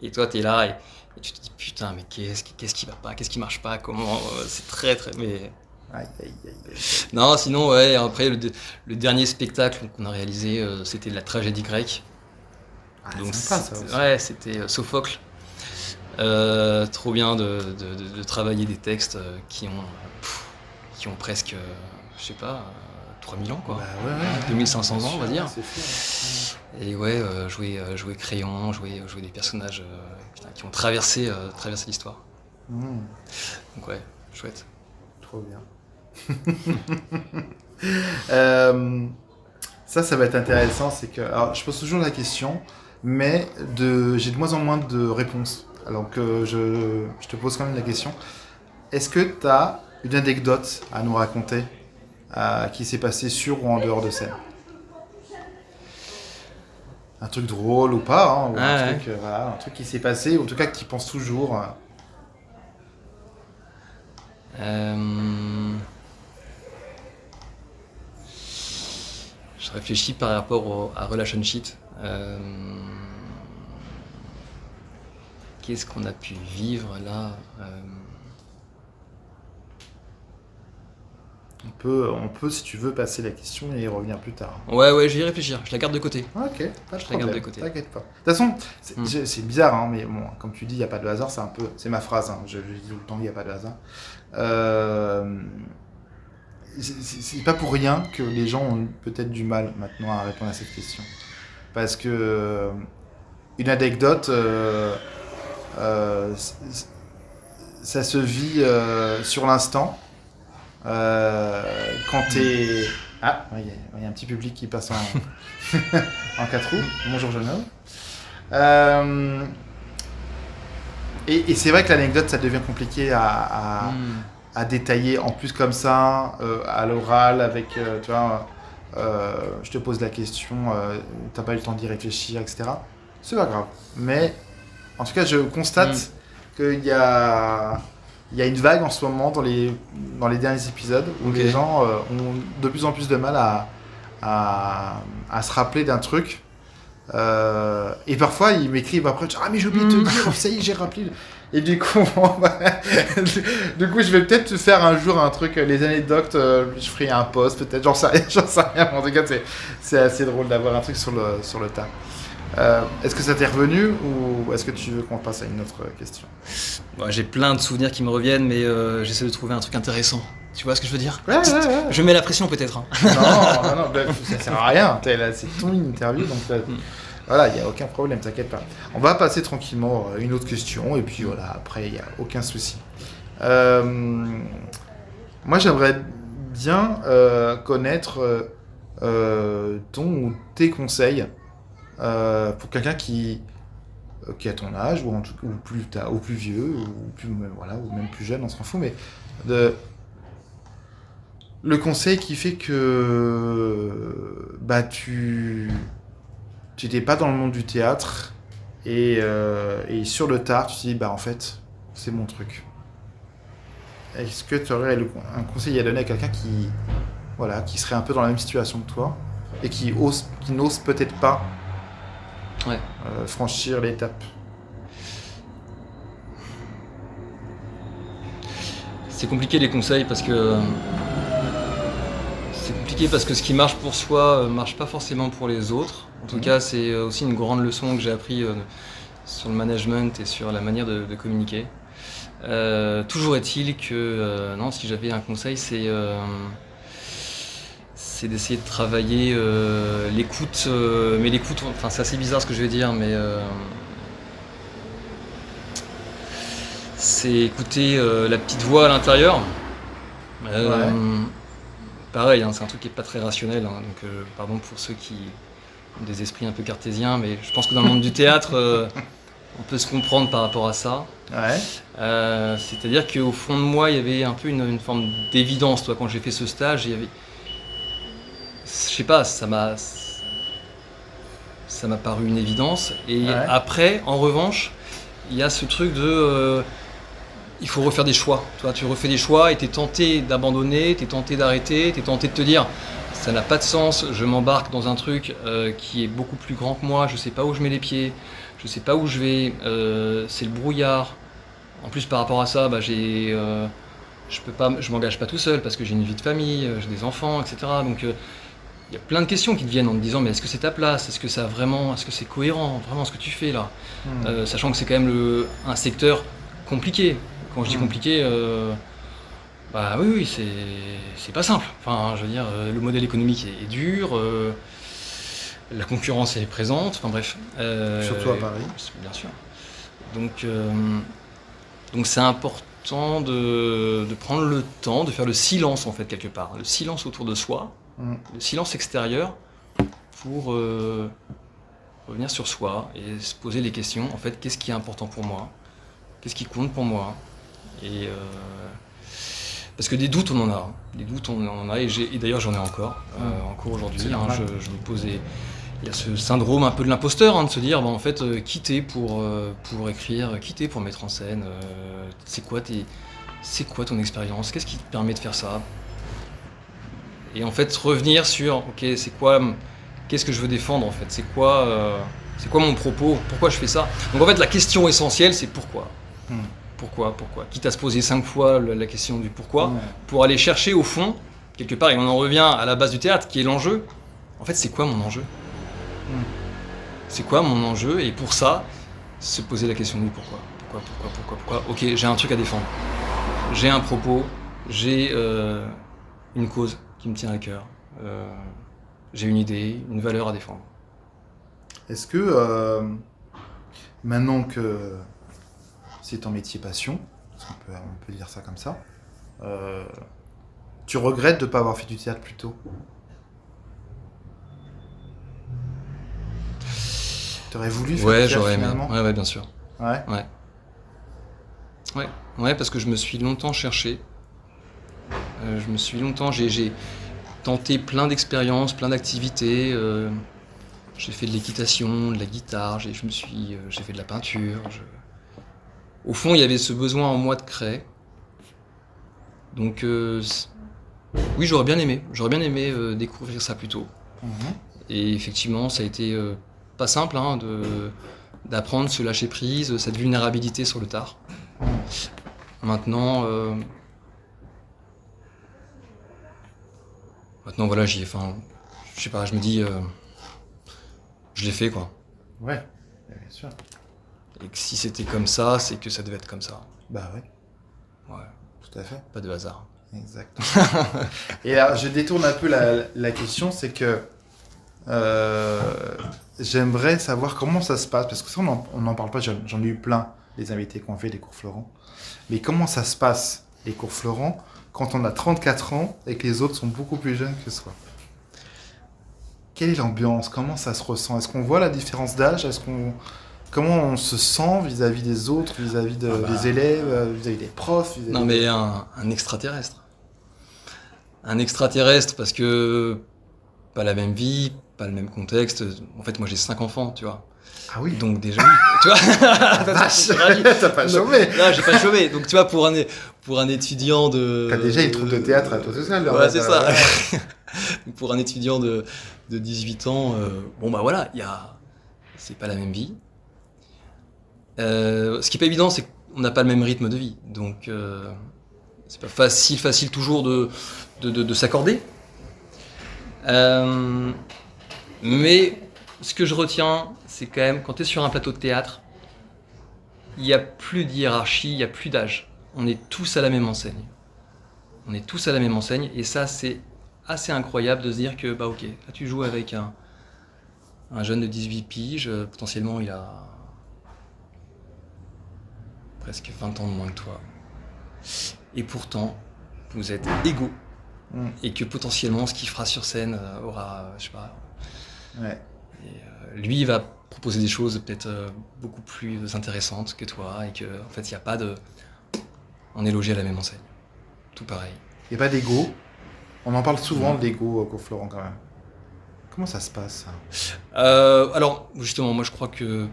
et toi t'es là et tu te dis putain mais qu'est-ce qui va pas, qu'est-ce qui marche pas, comment, c'est très très... Mais... Aïe, aïe, aïe, aïe. Non, sinon, ouais, après, le dernier spectacle qu'on a réalisé, c'était la tragédie grecque. Ah, donc, sympa, ça aussi. Ouais, c'était Sophocle. Trop bien de travailler des textes qui ont presque, je sais pas, 3000 ans, quoi. Bah, ouais. 2500 ans, on va dire. C'est fou. Et ouais, jouer Crayon, jouer des personnages qui ont traversé l'histoire. Donc ouais, chouette. Trop bien. Ça va être intéressant, c'est que alors, je pose toujours la question, mais j'ai de moins en moins de réponses. Alors que je te pose quand même la question. Est-ce que tu as une anecdote à nous raconter qui s'est passée sur ou en dehors de scène? Un truc drôle ou pas, hein, ou un truc qui s'est passé, ou en tout cas que tu penses toujours. Je réfléchis par rapport à Relation Sheet. Qu'est-ce qu'on a pu vivre là? On peut, si tu veux, passer la question et y revenir plus tard. Ouais, je vais y réfléchir. Je la garde de côté. Ok, pas de Je la garde problème. de côté. T'inquiète pas. De toute façon, c'est bizarre, hein, mais bon, comme tu dis, il n'y a pas de hasard, c'est ma phrase. Hein, je dis tout le temps, il n'y a pas de hasard. C'est pas pour rien que les gens ont peut-être du mal maintenant à répondre à cette question. Parce que une anecdote, ça se vit sur l'instant. Quand t'es... Ah, il y a un petit public qui passe en 4 roues. Bonjour jeune homme. Et c'est vrai que l'anecdote, ça devient compliqué à détailler, en plus comme ça, à l'oral, avec, tu vois, je te pose la question, t'as pas eu le temps d'y réfléchir, etc. C'est pas grave. Mais, en tout cas, je constate qu'il y a une vague en ce moment dans les derniers épisodes où les gens ont de plus en plus de mal à se rappeler d'un truc. Et parfois ils m'écrivent après, ah mais j'ai oublié de te dire, ça y est, j'ai rappelé. Et du coup, je vais peut-être faire un jour un truc, les anecdotes, je ferai un post peut-être, j'en sais rien. En tout cas, c'est assez drôle d'avoir un truc sur le tas. Est-ce que ça t'est revenu ou est-ce que tu veux qu'on passe à une autre question? Bon, j'ai plein de souvenirs qui me reviennent, mais j'essaie de trouver un truc intéressant. Tu vois ce que je veux dire? Ouais. Je mets la pression peut-être. Hein. Non, ça sert à rien. Là, c'est ton interview, donc Voilà, il n'y a aucun problème, t'inquiète pas. On va passer tranquillement à une autre question, et puis voilà, après, il n'y a aucun souci. Euh, Moi, j'aimerais bien connaître ton ou tes conseils pour quelqu'un qui a ton âge, ou plus vieux, ou plus, voilà, ou même plus jeune, on s'en fout, mais de, le conseil qui fait que bah, tu n'étais pas dans le monde du théâtre et sur le tard, tu te dis, bah en fait, c'est mon truc. Est-ce que tu aurais un conseil à donner à quelqu'un voilà, qui serait un peu dans la même situation que toi et qui n'ose peut-être pas Ouais. franchir l'étape? C'est compliqué les conseils parce que ce qui marche pour soi marche pas forcément pour les autres. En tout cas, c'est aussi une grande leçon que j'ai appris sur le management et sur la manière de communiquer. Toujours est-il que non, si j'avais un conseil, c'est d'essayer de travailler l'écoute, mais l'écoute, enfin c'est assez bizarre ce que je vais dire, mais c'est écouter la petite voix à l'intérieur. Ouais. Pareil, hein, c'est un truc qui est pas très rationnel, hein, donc pardon pour ceux qui ont des esprits un peu cartésiens, mais je pense que dans le monde du théâtre, on peut se comprendre par rapport à ça. Ouais. C'est-à-dire qu'au fond de moi, il y avait un peu une forme d'évidence. Toi, quand j'ai fait ce stage, il y avait, je sais pas, ça m'a paru une évidence. Et Ouais. après, en revanche, il y a ce truc de il faut refaire des choix. Toi, tu refais des choix et tu es tenté d'abandonner, tu es tenté d'arrêter, tu es tenté de te dire ça n'a pas de sens, je m'embarque dans un truc qui est beaucoup plus grand que moi, je sais pas où je mets les pieds, je sais pas où je vais, c'est le brouillard. En plus, par rapport à ça, bah, je m'engage pas tout seul parce que j'ai une vie de famille, j'ai des enfants, etc. Donc il y a plein de questions qui te viennent en te disant mais est-ce que c'est ta place, est-ce que c'est cohérent vraiment ce que tu fais là, sachant que c'est quand même un secteur compliqué. Quand je dis compliqué, bah oui, c'est pas simple. Enfin, je veux dire, le modèle économique est dur, la concurrence est présente, enfin bref. Surtout à Paris. Bien sûr. Donc, donc c'est important de prendre le temps, de faire le silence en fait quelque part, le silence autour de soi, le silence extérieur, pour revenir sur soi et se poser les questions. En fait, qu'est-ce qui est important pour moi? Qu'est-ce qui compte pour moi? Et parce que des doutes on en a, des doutes on en a, et d'ailleurs j'en ai encore aujourd'hui. Je me posais, il y a ce syndrome un peu de l'imposteur, de se dire en fait quitter pour écrire, quitter pour mettre en scène, c'est quoi ton expérience, qu'est-ce qui te permet de faire ça? Et en fait revenir sur ok, qu'est-ce que je veux défendre en fait, c'est quoi mon propos, pourquoi je fais ça? Donc en fait la question essentielle c'est pourquoi. Pourquoi? Quitte à se poser 5 fois la question du pourquoi, pour aller chercher au fond, quelque part, et on en revient à la base du théâtre, qui est l'enjeu. En fait, c'est quoi mon enjeu? C'est quoi mon enjeu? Et pour ça, se poser la question du pourquoi. Pourquoi? Ok, j'ai un truc à défendre. J'ai un propos, j'ai une cause qui me tient à cœur. J'ai une idée, une valeur à défendre. Est-ce que maintenant que c'est ton métier passion, on peut dire ça comme ça, tu regrettes de ne pas avoir fait du théâtre plus tôt? Tu aurais voulu faire du théâtre finalement? Ouais, bien sûr. Ouais. Ouais, parce que je me suis longtemps cherché. J'ai tenté plein d'expériences, plein d'activités. J'ai fait de l'équitation, de la guitare, j'ai fait de la peinture. Au fond, il y avait ce besoin en moi de créer. Donc, oui, j'aurais bien aimé découvrir ça plus tôt. Et effectivement, ça a été pas simple d'apprendre ce lâcher prise, cette vulnérabilité sur le tard. Maintenant, voilà, je sais pas, je me dis, je l'ai fait quoi. Ouais, bien sûr. Et que si c'était comme ça, c'est que ça devait être comme ça. Bah ouais. Ouais. Tout à fait. Pas de hasard. Exactement. Et alors, je détourne un peu la question, c'est que Euh, J'aimerais savoir comment ça se passe, parce que ça, on n'en parle pas, j'en ai eu plein, les invités qui ont fait des cours Florent. Mais comment ça se passe, les cours Florent, quand on a 34 ans et que les autres sont beaucoup plus jeunes que soi? Quelle est l'ambiance? Comment ça se ressent? Est-ce qu'on voit la différence d'âge? Comment on se sent vis-à-vis des autres, vis-à-vis des élèves, vis-à-vis des profs, vis-à-vis Non, mais un extraterrestre. Un extraterrestre parce que pas la même vie, pas le même contexte. En fait, moi j'ai 5 enfants, tu vois. Ah oui. Donc déjà, oui, tu vois. Vache, T'es ravi. t'as pas chômé. Non, j'ai pas chômé. Donc tu vois, pour un étudiant de... T'as déjà une troupe de théâtre à toi tout seul. Ouais, c'est ça. Pour un étudiant de 18 ans, bon bah voilà, c'est pas la même vie. Ce qui est pas évident, c'est qu'on n'a pas le même rythme de vie. Donc c'est pas facile toujours de s'accorder. Mais ce que je retiens, c'est quand même, quand tu es sur un plateau de théâtre, il n'y a plus de hiérarchie, il n'y a plus d'âge. On est tous à la même enseigne. On est tous à la même enseigne, et ça, c'est assez incroyable de se dire que, bah ok, là tu joues avec un jeune de 18 piges, potentiellement il a presque 20 ans de moins que toi. Et pourtant, vous êtes égaux. Et que potentiellement, ce qu'il fera sur scène aura, je sais pas... Ouais. Et, lui, il va proposer des choses peut-être beaucoup plus intéressantes que toi, et qu'en fait, il n'y a pas de... On est logé à la même enseigne. Tout pareil. Il n'y a pas d'ego. On en parle souvent de l'ego au cours Florent quand même. Comment ça se passe, ça? Alors, justement, moi je crois que...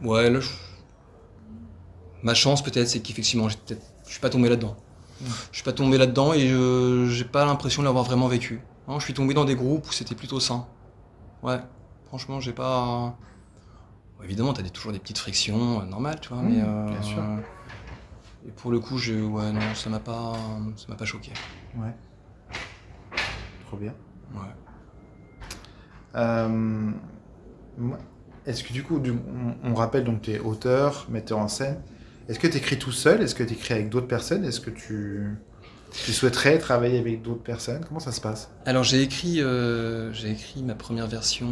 Ouais, là, ma chance peut-être, c'est qu'effectivement, je suis pas tombé là-dedans. Je suis pas tombé là-dedans et j'ai pas l'impression de l'avoir vraiment vécu. Non, je suis tombé dans des groupes où c'était plutôt sain. Ouais, franchement, j'ai pas... Bon, évidemment, t'as toujours des petites frictions, normales, tu vois, mais... Bien sûr. Et pour le coup, ouais, non, ça m'a pas choqué. Ouais. Trop bien. Ouais. Est-ce que du coup, on rappelle donc tu es auteur, metteur en scène. Est-ce que tu écris tout seul? Est-ce que tu écris avec d'autres personnes? Est-ce que tu souhaiterais travailler avec d'autres personnes? Comment ça se passe? Alors j'ai écrit ma première version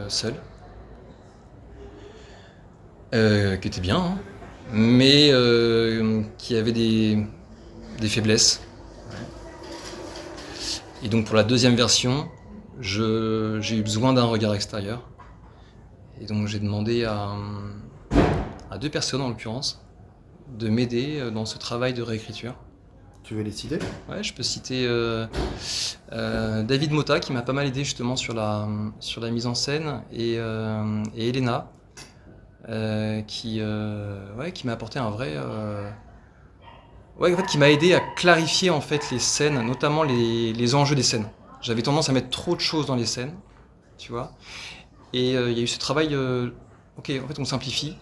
seule, qui était bien, hein, mais qui avait des faiblesses. Et donc pour la deuxième version, j'ai eu besoin d'un regard extérieur. Et donc j'ai demandé à 2 personnes en l'occurrence de m'aider dans ce travail de réécriture. Tu veux les citer? Ouais, je peux citer David Motta qui m'a pas mal aidé justement sur la mise en scène, et Elena qui m'a apporté un vrai... en fait, qui m'a aidé à clarifier en fait les scènes, notamment les enjeux des scènes. J'avais tendance à mettre trop de choses dans les scènes, tu vois. Et il y a eu ce travail, ok, en fait on simplifie,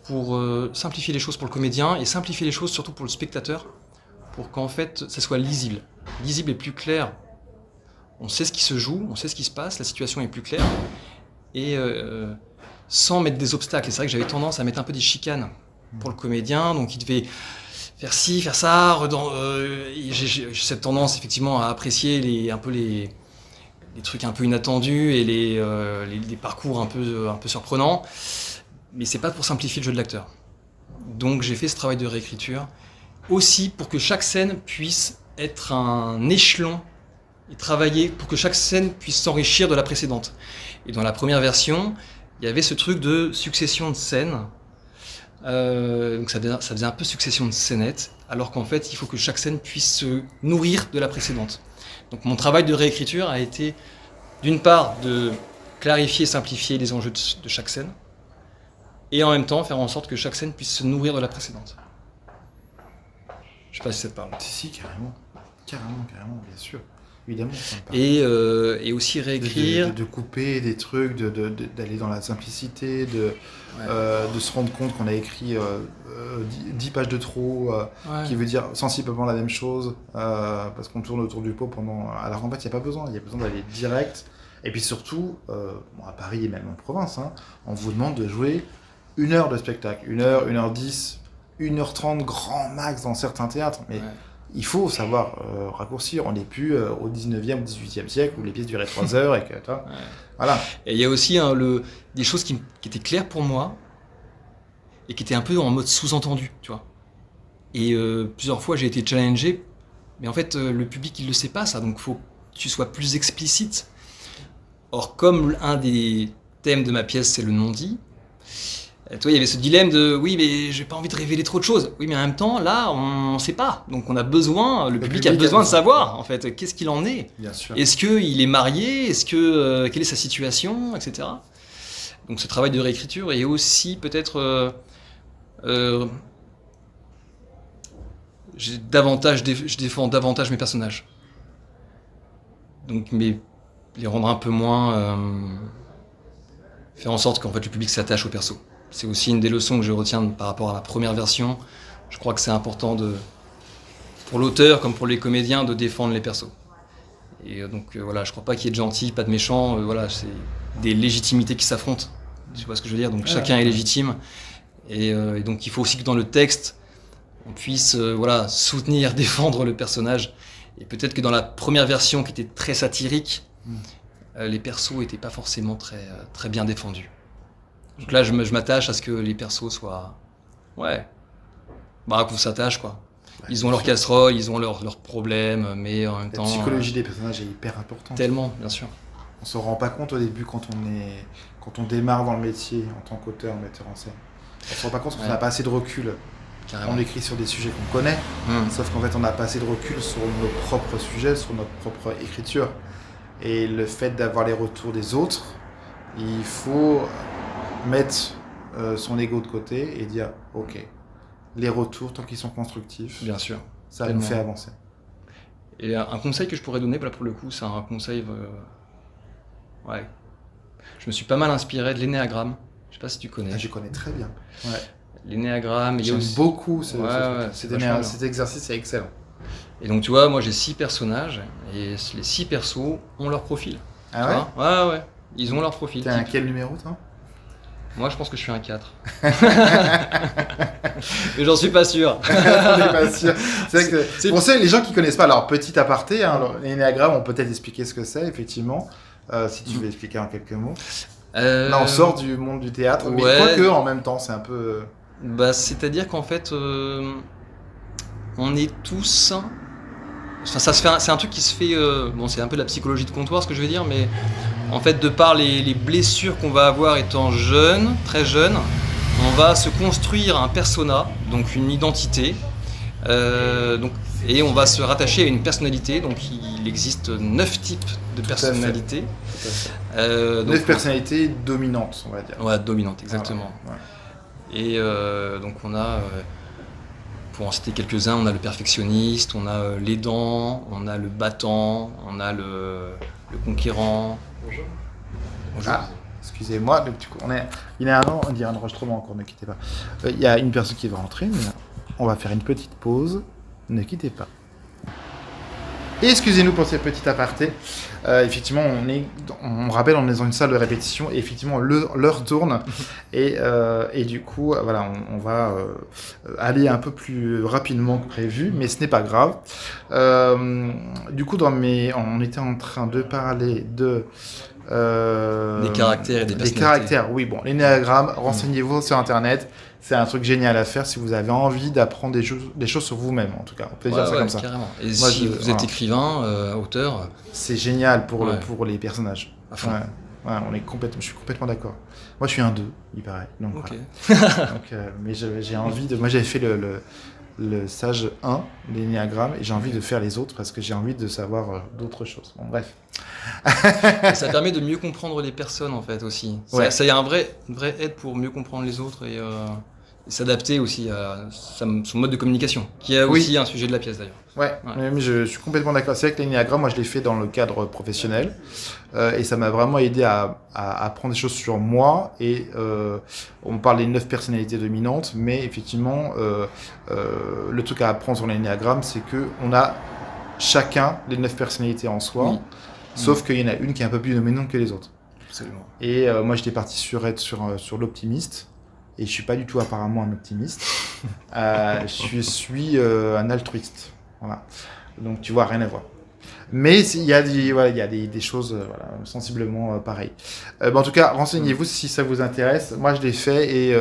pour simplifier les choses pour le comédien et simplifier les choses surtout pour le spectateur, pour qu'en fait ça soit lisible et plus clair. On sait ce qui se joue, on sait ce qui se passe, la situation est plus claire, et sans mettre des obstacles. Et c'est vrai que j'avais tendance à mettre un peu des chicanes pour le comédien, donc il devait faire ci, faire ça. J'ai cette tendance effectivement à apprécier les trucs un peu inattendus et les parcours un peu surprenants, mais c'est pas pour simplifier le jeu de l'acteur. Donc j'ai fait ce travail de réécriture aussi pour que chaque scène puisse être un échelon et travailler pour que chaque scène puisse s'enrichir de la précédente. Et dans la première version, il y avait ce truc de succession de scènes. Donc ça faisait un peu succession de scénettes, alors qu'en fait il faut que chaque scène puisse se nourrir de la précédente. Donc mon travail de réécriture a été d'une part de clarifier et simplifier les enjeux de chaque scène, et en même temps faire en sorte que chaque scène puisse se nourrir de la précédente. Je sais pas si ça te parle. Si, carrément, bien sûr. Évidemment, ça me parle. Et aussi réécrire... De couper des trucs, d'aller dans la simplicité, de se rendre compte qu'on a écrit 10 pages de trop, qui veut dire sensiblement la même chose, parce qu'on tourne autour du pot alors qu'en fait, il n'y a pas besoin. Il y a besoin d'aller direct. Et puis surtout, à Paris et même en province, on vous demande de jouer 1 heure de spectacle. 1 heure, 1h10, 1h30 grand max dans certains théâtres. Mais il faut savoir raccourcir. On n'est plus au 19e ou 18e siècle où les pièces duraient 3 heures et que, voilà. Et il y a aussi des choses qui étaient claires pour moi et qui étaient un peu en mode sous-entendu, tu vois. Et plusieurs fois, j'ai été challengé, mais en fait, le public, il le sait pas, ça, donc faut que tu sois plus explicite. Or, comme un des thèmes de ma pièce, c'est le non-dit, toi, il y avait ce dilemme de oui, mais j'ai pas envie de révéler trop de choses. Oui, mais en même temps, là, on sait pas. Donc, on a besoin, le public a besoin de savoir, en fait, qu'est-ce qu'il en est. Bien sûr. Est-ce qu'il est marié? Quelle est sa situation, etc. Donc, ce travail de réécriture est aussi peut-être je défends davantage mes personnages. Donc, les rendre un peu moins, faire en sorte qu'en fait le public s'attache au perso. C'est aussi une des leçons que je retiens par rapport à la première version. Je crois que c'est important pour l'auteur comme pour les comédiens de défendre les persos. Et donc voilà, je crois pas qu'il y ait de gentils, pas de méchants. Voilà, c'est des légitimités qui s'affrontent. Tu vois ce que je veux dire? Donc chacun est légitime. Et donc il faut aussi que dans le texte, on puisse soutenir, défendre le personnage. Et peut-être que dans la première version qui était très satirique, les persos n'étaient pas forcément très bien défendus. Donc là, je m'attache à ce que les persos soient... qu'on s'attache, quoi. Ils ont leurs casseroles, ils ont leurs problèmes, mais en même temps... La psychologie des personnages est hyper importante. Tellement, bien sûr. On se rend pas compte au début quand on démarre dans le métier en tant qu'auteur, metteur en scène. On se rend pas compte qu'on n'a pas assez de recul. Carrément. On écrit sur des sujets qu'on connaît, sauf qu'en fait on n'a pas assez de recul sur nos propres sujets, sur notre propre écriture. Et le fait d'avoir les retours des autres, il faut mettre son ego de côté et dire ok, les retours tant qu'ils sont constructifs, bien sûr, ça nous fait avancer. Et un conseil que je pourrais donner, pour le coup, c'est un conseil, je me suis pas mal inspiré de l'énéagramme. Je sais pas si tu connais. Je connais très bien. Ouais. L'énéagramme. J'aime beaucoup cet exercice, c'est excellent. Et donc tu vois, moi j'ai 6 personnages et les 6 persos ont leur profil. Ah ouais? Ouais. Ils ont leur profil. T'es à quel numéro toi? Moi je pense que je suis un 4. Mais j'en suis pas sûr. On n'est pas sûr. C'est vrai que pour ceux, les gens qui connaissent pas, alors petit aparté, l'énéagramme, on peut peut-être expliquer ce que c'est, effectivement. Si tu veux expliquer en quelques mots. Là on sort du monde du théâtre, mais quoique en même temps c'est un peu... c'est-à-dire qu'en fait, on est tous... Enfin, c'est un truc qui se fait... c'est un peu de la psychologie de comptoir, ce que je veux dire, mais en fait, de par les blessures qu'on va avoir étant jeune, très jeune, on va se construire un persona, donc une identité, et on va se rattacher à une personnalité. Donc, il existe 9 types de personnalités. 9 personnalités dominantes, on va dire. Ouais, dominantes, exactement. Et donc on a, pour en citer quelques-uns, on a le perfectionniste, on a l'aidant, on a le battant, on a le conquérant. Bonjour. Ah, excusez-moi, donc, du coup, il y a un enregistrement encore, ne quittez pas. Il y a une personne qui va rentrer, mais on va faire une petite pause, ne quittez pas. Et excusez-nous pour cette petite aparté. Effectivement, on rappelle, on est dans une salle de répétition et effectivement l'heure tourne et du coup, voilà, on va aller un peu plus rapidement que prévu, mais ce n'est pas grave. Du coup, on était en train de parler de des caractères et des personnalités. Des caractères, oui, bon, l'énéagramme, renseignez-vous sur Internet. C'est un truc génial à faire si vous avez envie d'apprendre des choses sur vous-même, en tout cas. On peut dire ça comme ça. Carrément. Et moi, si vous êtes écrivain, auteur... C'est génial pour les personnages. Je suis complètement d'accord. Moi, je suis un 2, il paraît. Donc, okay. Mais j'ai envie de... Moi, j'avais fait le sage 1, l'énéagramme, et j'ai envie de faire les autres parce que j'ai envie de savoir d'autres choses. Bon, bref. Ça permet de mieux comprendre les personnes, en fait, aussi. Ça y a une vraie aide pour mieux comprendre les autres et s'adapter aussi à son mode de communication, qui est aussi un sujet de la pièce, d'ailleurs. Mais je suis complètement d'accord. C'est vrai que l'énéagramme, moi, je l'ai fait dans le cadre professionnel et ça m'a vraiment aidé à apprendre des choses sur moi. Et on parle des 9 personnalités dominantes, mais effectivement, le truc à apprendre sur l'énéagramme, c'est qu'on a chacun les 9 personnalités en soi, sauf qu'il y en a une qui est un peu plus dominante que les autres. Absolument. Et moi, j'étais parti sur l'optimiste. Et je suis pas du tout apparemment un optimiste. Je suis un altruiste, Voilà. Donc tu vois, rien à voir. Mais il y a des choses sensiblement pareilles. En tout cas, renseignez-vous si ça vous intéresse. Moi, je l'ai fait et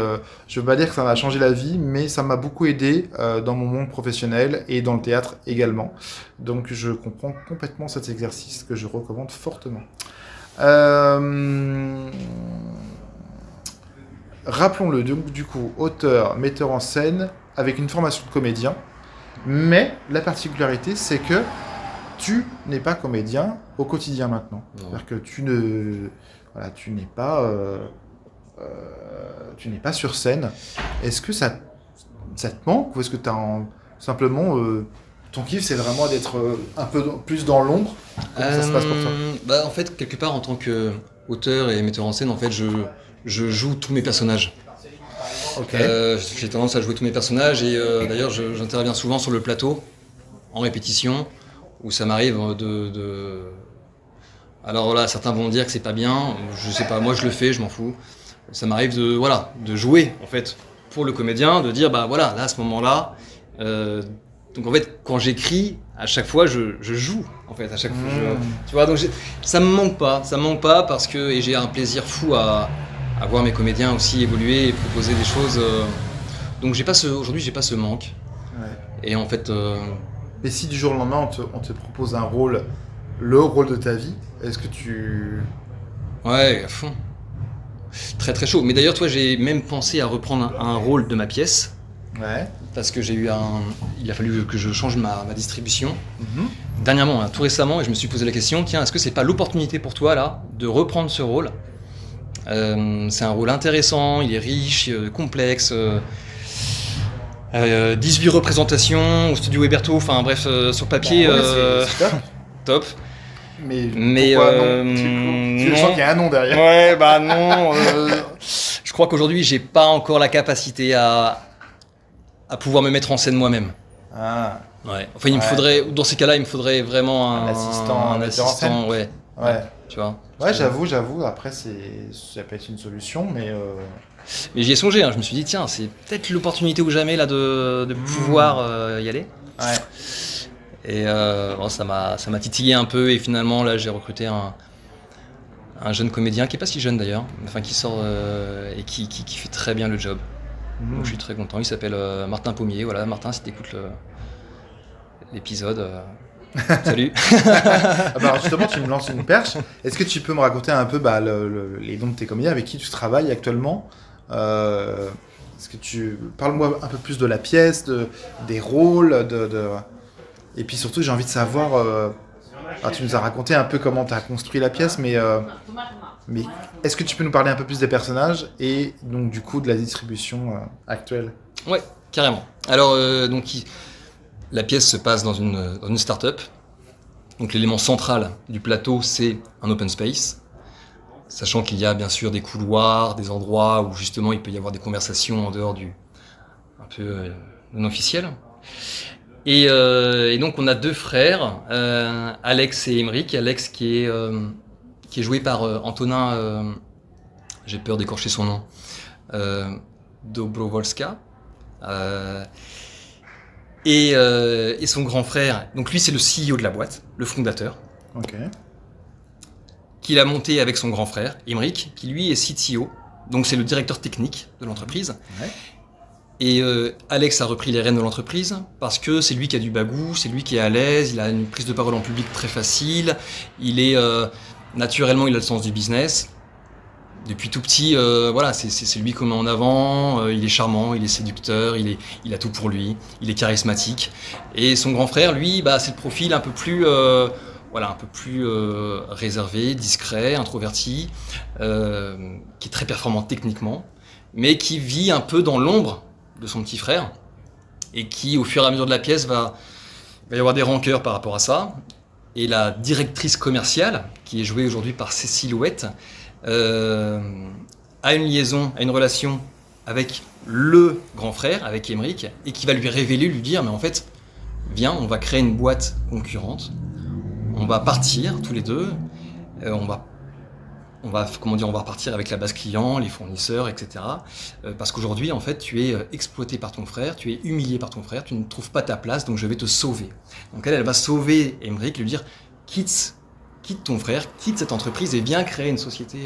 je veux pas dire que ça m'a changé la vie, mais ça m'a beaucoup aidé dans mon monde professionnel et dans le théâtre également. Donc, je comprends complètement cet exercice que je recommande fortement. Rappelons-le, du coup, auteur, metteur en scène, avec une formation de comédien. Mais la particularité, c'est que tu n'es pas comédien au quotidien maintenant. Non. C'est-à-dire que tu n'es pas sur scène. Est-ce que ça te manque ou est-ce que simplement ton kiff c'est vraiment d'être un peu plus dans l'ombre? Comment ça se passe pour toi? En fait, quelque part, en tant qu'auteur et metteur en scène, en fait, je joue tous mes personnages. Ok. J'ai tendance à jouer tous mes personnages et d'ailleurs, j'interviens souvent sur le plateau, en répétition, où ça m'arrive Alors là, certains vont me dire que c'est pas bien, je sais pas, moi je le fais, je m'en fous. Ça m'arrive de jouer, en fait, pour le comédien, de dire, là, à ce moment-là, donc en fait, quand j'écris, à chaque fois, je joue, en fait, à chaque fois. Tu vois, donc ça me manque pas parce que et j'ai un plaisir fou à voir mes comédiens aussi évoluer et proposer des choses. Donc aujourd'hui, j'ai pas ce manque. Ouais. Et en fait, Mais si du jour au lendemain on te propose un rôle, le rôle de ta vie, est-ce que tu... ouais, à fond. Très très chaud. Mais d'ailleurs, toi, j'ai même pensé à reprendre un rôle de ma pièce. Ouais. Parce que il a fallu que je change ma distribution. Dernièrement, tout récemment, et je me suis posé la question, tiens, est-ce que c'est pas l'opportunité pour toi, là, de reprendre ce rôle? C'est un rôle intéressant, il est riche, complexe. 18 représentations au studio Héberto, enfin bref, sur papier, c'est top. top. Mais pourquoi non? Tu sens qu'il y a un nom derrière. Ouais, non. Je crois qu'aujourd'hui, j'ai pas encore la capacité à pouvoir me mettre en scène moi-même. Ah. Ouais. Enfin, il me faudrait, dans ces cas-là, il me faudrait vraiment un assistant, ouais. Tu vois. Ouais, j'avoue. Après, ça peut être une solution, mais. Mais j'y ai songé. Je me suis dit, tiens, c'est peut-être l'opportunité ou jamais là de pouvoir y aller. Ouais. Et ça m'a titillé un peu et finalement là, j'ai recruté un jeune comédien qui est pas si jeune d'ailleurs, enfin qui sort et qui fait très bien le job. Donc je suis très content. Il s'appelle Martin Pommier. Voilà, Martin, si t'écoutes l'épisode, salut. Alors justement, tu me lances une perche. Est-ce que tu peux me raconter un peu les noms de tes comédiens avec qui tu travailles actuellement? Est-ce que parle-moi un peu plus de la pièce, des rôles, et puis surtout, j'ai envie de savoir. Tu nous as raconté un peu comment tu as construit la pièce, mais est-ce que tu peux nous parler un peu plus des personnages et donc du coup de la distribution actuelle? Ouais, carrément. Alors la pièce se passe dans une start-up. Donc l'élément central du plateau, c'est un open space, sachant qu'il y a bien sûr des couloirs, des endroits où justement il peut y avoir des conversations en dehors un peu non officiel. Et donc on a deux frères, Alex et Émeric. Alex qui est joué par Antonin, j'ai peur d'écorcher son nom, Dobrowolska. Et son grand frère, donc lui c'est le CEO de la boîte, le fondateur, qu'il a monté avec son grand frère, Émeric, qui lui est CTO, donc c'est le directeur technique de l'entreprise. Ouais. Et Alex a repris les rênes de l'entreprise parce que c'est lui qui a du bagou, c'est lui qui est à l'aise, il a une prise de parole en public très facile, naturellement il a le sens du business. Depuis tout petit, c'est lui qu'on met en avant, il est charmant, il est séducteur, il a tout pour lui, il est charismatique. Et son grand frère, lui, c'est le profil un peu plus réservé, discret, introverti, qui est très performant techniquement, mais qui vit un peu dans l'ombre de son petit frère, et qui, au fur et à mesure de la pièce, va y avoir des rancœurs par rapport à ça. Et la directrice commerciale, qui est jouée aujourd'hui par Cécile Ouette, a une relation avec le grand frère, avec Émeric, et qui va lui révéler, lui dire, mais en fait, viens, on va créer une boîte concurrente, on va partir tous les deux, on va on va repartir avec la base client, les fournisseurs, etc. Parce qu'aujourd'hui, en fait, tu es exploité par ton frère, tu es humilié par ton frère, tu ne trouves pas ta place, donc je vais te sauver. Donc elle va sauver Aymeric, lui dire quitte ton frère, quitte cette entreprise et viens créer une société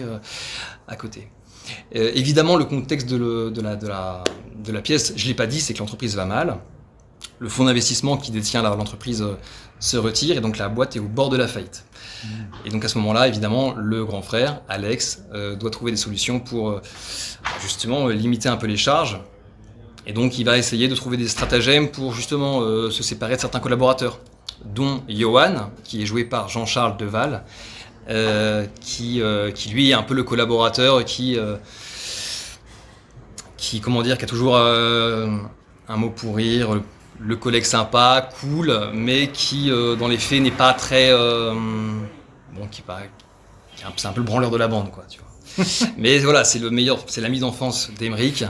à côté. Évidemment, le contexte de la pièce, je ne l'ai pas dit, c'est que l'entreprise va mal. Le fonds d'investissement qui détient l'entreprise se retire et donc la boîte est au bord de la faillite. Et donc à ce moment-là, évidemment, le grand frère, Alex, doit trouver des solutions pour justement limiter un peu les charges. Et donc il va essayer de trouver des stratagèmes pour justement se séparer de certains collaborateurs, dont Johan, qui est joué par Jean-Charles Deval, qui lui est un peu le collaborateur qui a toujours un mot pour rire, le collègue sympa, cool, mais qui dans les faits n'est pas très c'est un peu le branleur de la bande, quoi, tu vois. Mais voilà, c'est l'ami d'enfance d'Aymeric,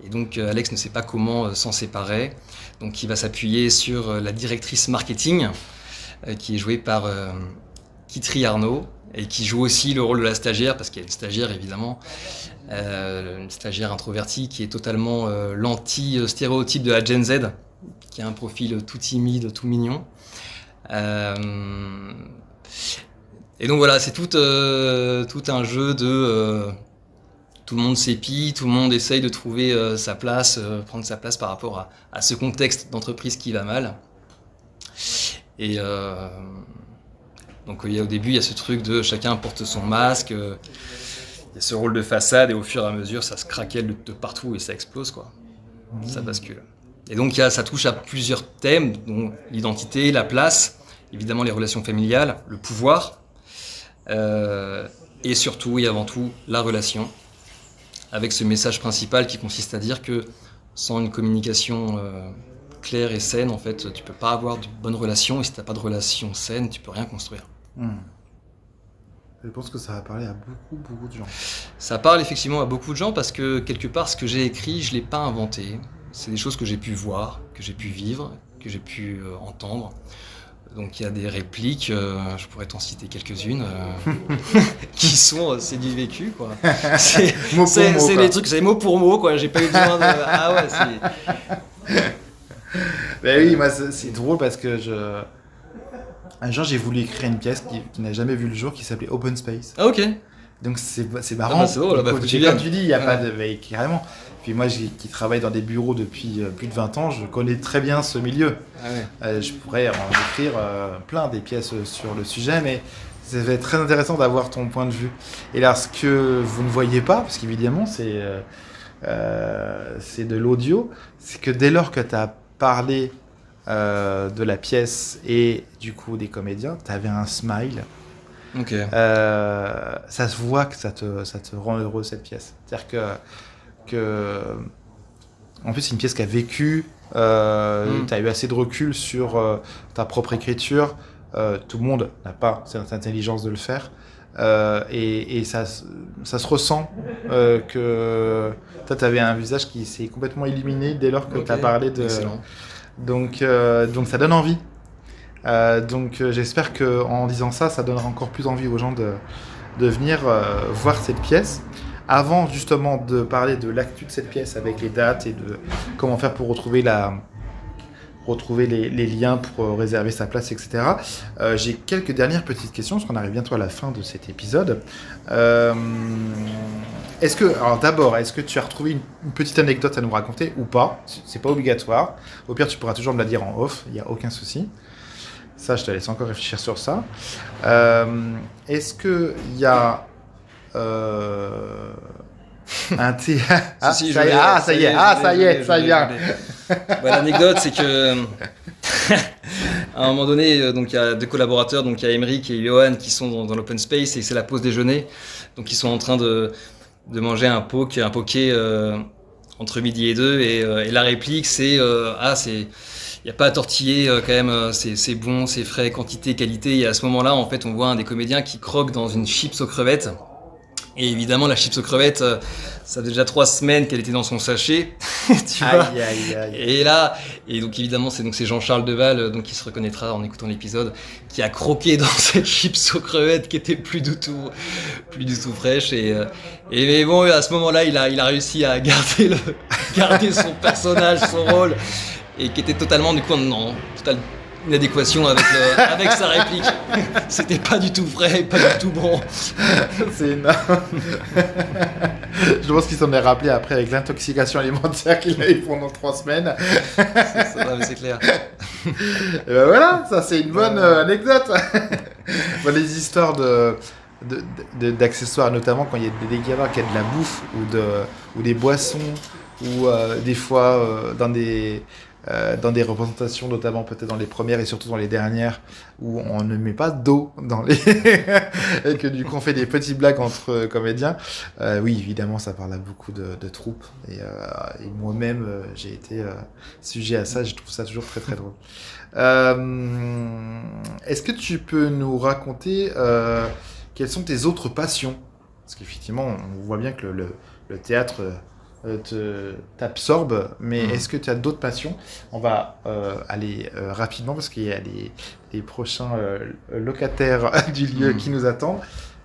et donc Alex ne sait pas comment s'en séparer, donc il va s'appuyer sur la directrice marketing, qui est jouée par Kitry Arnaud, et qui joue aussi le rôle de la stagiaire, parce qu'il y a une stagiaire évidemment, une stagiaire introvertie qui est totalement l'anti-stéréotype de la Gen Z, qui a un profil tout timide, tout mignon. Et donc voilà, c'est tout un jeu de tout le monde s'épie, tout le monde essaye de trouver sa place, prendre sa place par rapport à ce contexte d'entreprise qui va mal. Et donc au début, il y a ce truc de chacun porte son masque, il y a ce rôle de façade, et au fur et à mesure, ça se craquelle de partout et ça explose, quoi. Ça bascule. Et donc ça touche à plusieurs thèmes, dont l'identité, la place, évidemment les relations familiales, le pouvoir, et surtout et avant tout la relation, avec ce message principal qui consiste à dire que sans une communication claire et saine, en fait, tu peux pas avoir de bonnes relations, et si tu n'as pas de relations saines, tu peux rien construire. Je pense que ça va parler à beaucoup de gens. Ça parle effectivement à beaucoup de gens parce que quelque part, ce que j'ai écrit, je l'ai pas inventé. C'est des choses que j'ai pu voir, que j'ai pu vivre, que j'ai pu entendre. Donc il y a des répliques, je pourrais t'en citer quelques-unes, qui sont, c'est du vécu, quoi. C'est les trucs, c'est mot pour mot, quoi. J'ai pas eu besoin de... Ah ouais, c'est... Ben oui, moi c'est drôle parce que un jour j'ai voulu écrire une pièce qui n'a jamais vu le jour, qui s'appelait Open Space. Ah ok. Donc c'est marrant. Ah bah c'est drôle, quand tu dis, il n'y a pas de... Ben, carrément. Puis moi qui travaille dans des bureaux depuis plus de 20 ans, je connais très bien ce milieu. Ah ouais. Je pourrais en écrire plein des pièces sur le sujet, mais ça va être très intéressant d'avoir ton point de vue. Et là, ce que vous ne voyez pas, parce qu'évidemment c'est de l'audio, c'est que dès lors que tu as parlé de la pièce et du coup des comédiens, tu avais un smile. Ok. Ça se voit que ça te rend heureux, cette pièce. C'est-à-dire que en plus c'est une pièce qui a vécu, tu as eu assez de recul sur ta propre écriture, tout le monde n'a pas cette intelligence de le faire, et ça se ressent, que toi tu avais un visage qui s'est complètement illuminé dès lors que tu as parlé de... Excellent. Donc ça donne envie. J'espère qu'en disant ça donnera encore plus envie aux gens de venir voir cette pièce. Avant justement de parler de l'actu de cette pièce avec les dates et de comment faire pour retrouver les liens pour réserver sa place, etc. J'ai quelques dernières petites questions parce qu'on arrive bientôt à la fin de cet épisode. Est-ce que tu as retrouvé une petite anecdote à nous raconter ou pas? C'est pas obligatoire. Au pire, tu pourras toujours me la dire en off, il n'y a aucun souci. Ça, je te laisse encore réfléchir sur ça. Est-ce qu'il y a un théâtre... ça y est. L'anecdote, c'est que à un moment donné, donc il y a deux collaborateurs, donc il y a Aymeric et Johan qui sont dans l'open space et c'est la pause déjeuner, donc ils sont en train de manger un poké entre midi et 2 et la réplique c'est il n'y a pas à tortiller quand même, c'est bon, c'est frais, quantité, qualité. Et à ce moment-là, en fait, on voit un des comédiens qui croque dans une chips aux crevettes. Et évidemment, la chips aux crevettes, ça fait déjà 3 semaines qu'elle était dans son sachet, tu vois. Aïe, aïe, aïe. Et donc évidemment, c'est Jean-Charles Deval, donc qui se reconnaîtra en écoutant l'épisode, qui a croqué dans cette chips aux crevettes qui était plus du tout fraîche. Mais bon, à ce moment-là, il a réussi à garder son personnage, son rôle, et qui était totalement du coup en totale inadéquation avec sa réplique. C'était pas du tout frais, pas du tout bon. C'est énorme. Je pense qu'il s'en est rappelé après avec l'intoxication alimentaire qu'il a eu pendant 3 semaines. Mais c'est clair. Et ben voilà, ça c'est une bonne anecdote. Bon, les histoires d'accessoires, notamment quand il y a des gamins qui a de la bouffe ou des boissons, ou des fois dans des représentations, notamment peut-être dans les premières et surtout dans les dernières, où on ne met pas d'eau dans les... et que du coup on fait des petites blagues entre comédiens. Oui, évidemment, ça parle à beaucoup de troupes. Et moi-même, j'ai été sujet à ça. Je trouve ça toujours très très drôle. Est-ce que tu peux nous raconter quelles sont tes autres passions? Parce qu'effectivement, on voit bien que le théâtre... t'absorbe, mais est-ce que tu as d'autres passions? On va aller rapidement parce qu'il y a les prochains locataires du lieu qui nous attendent.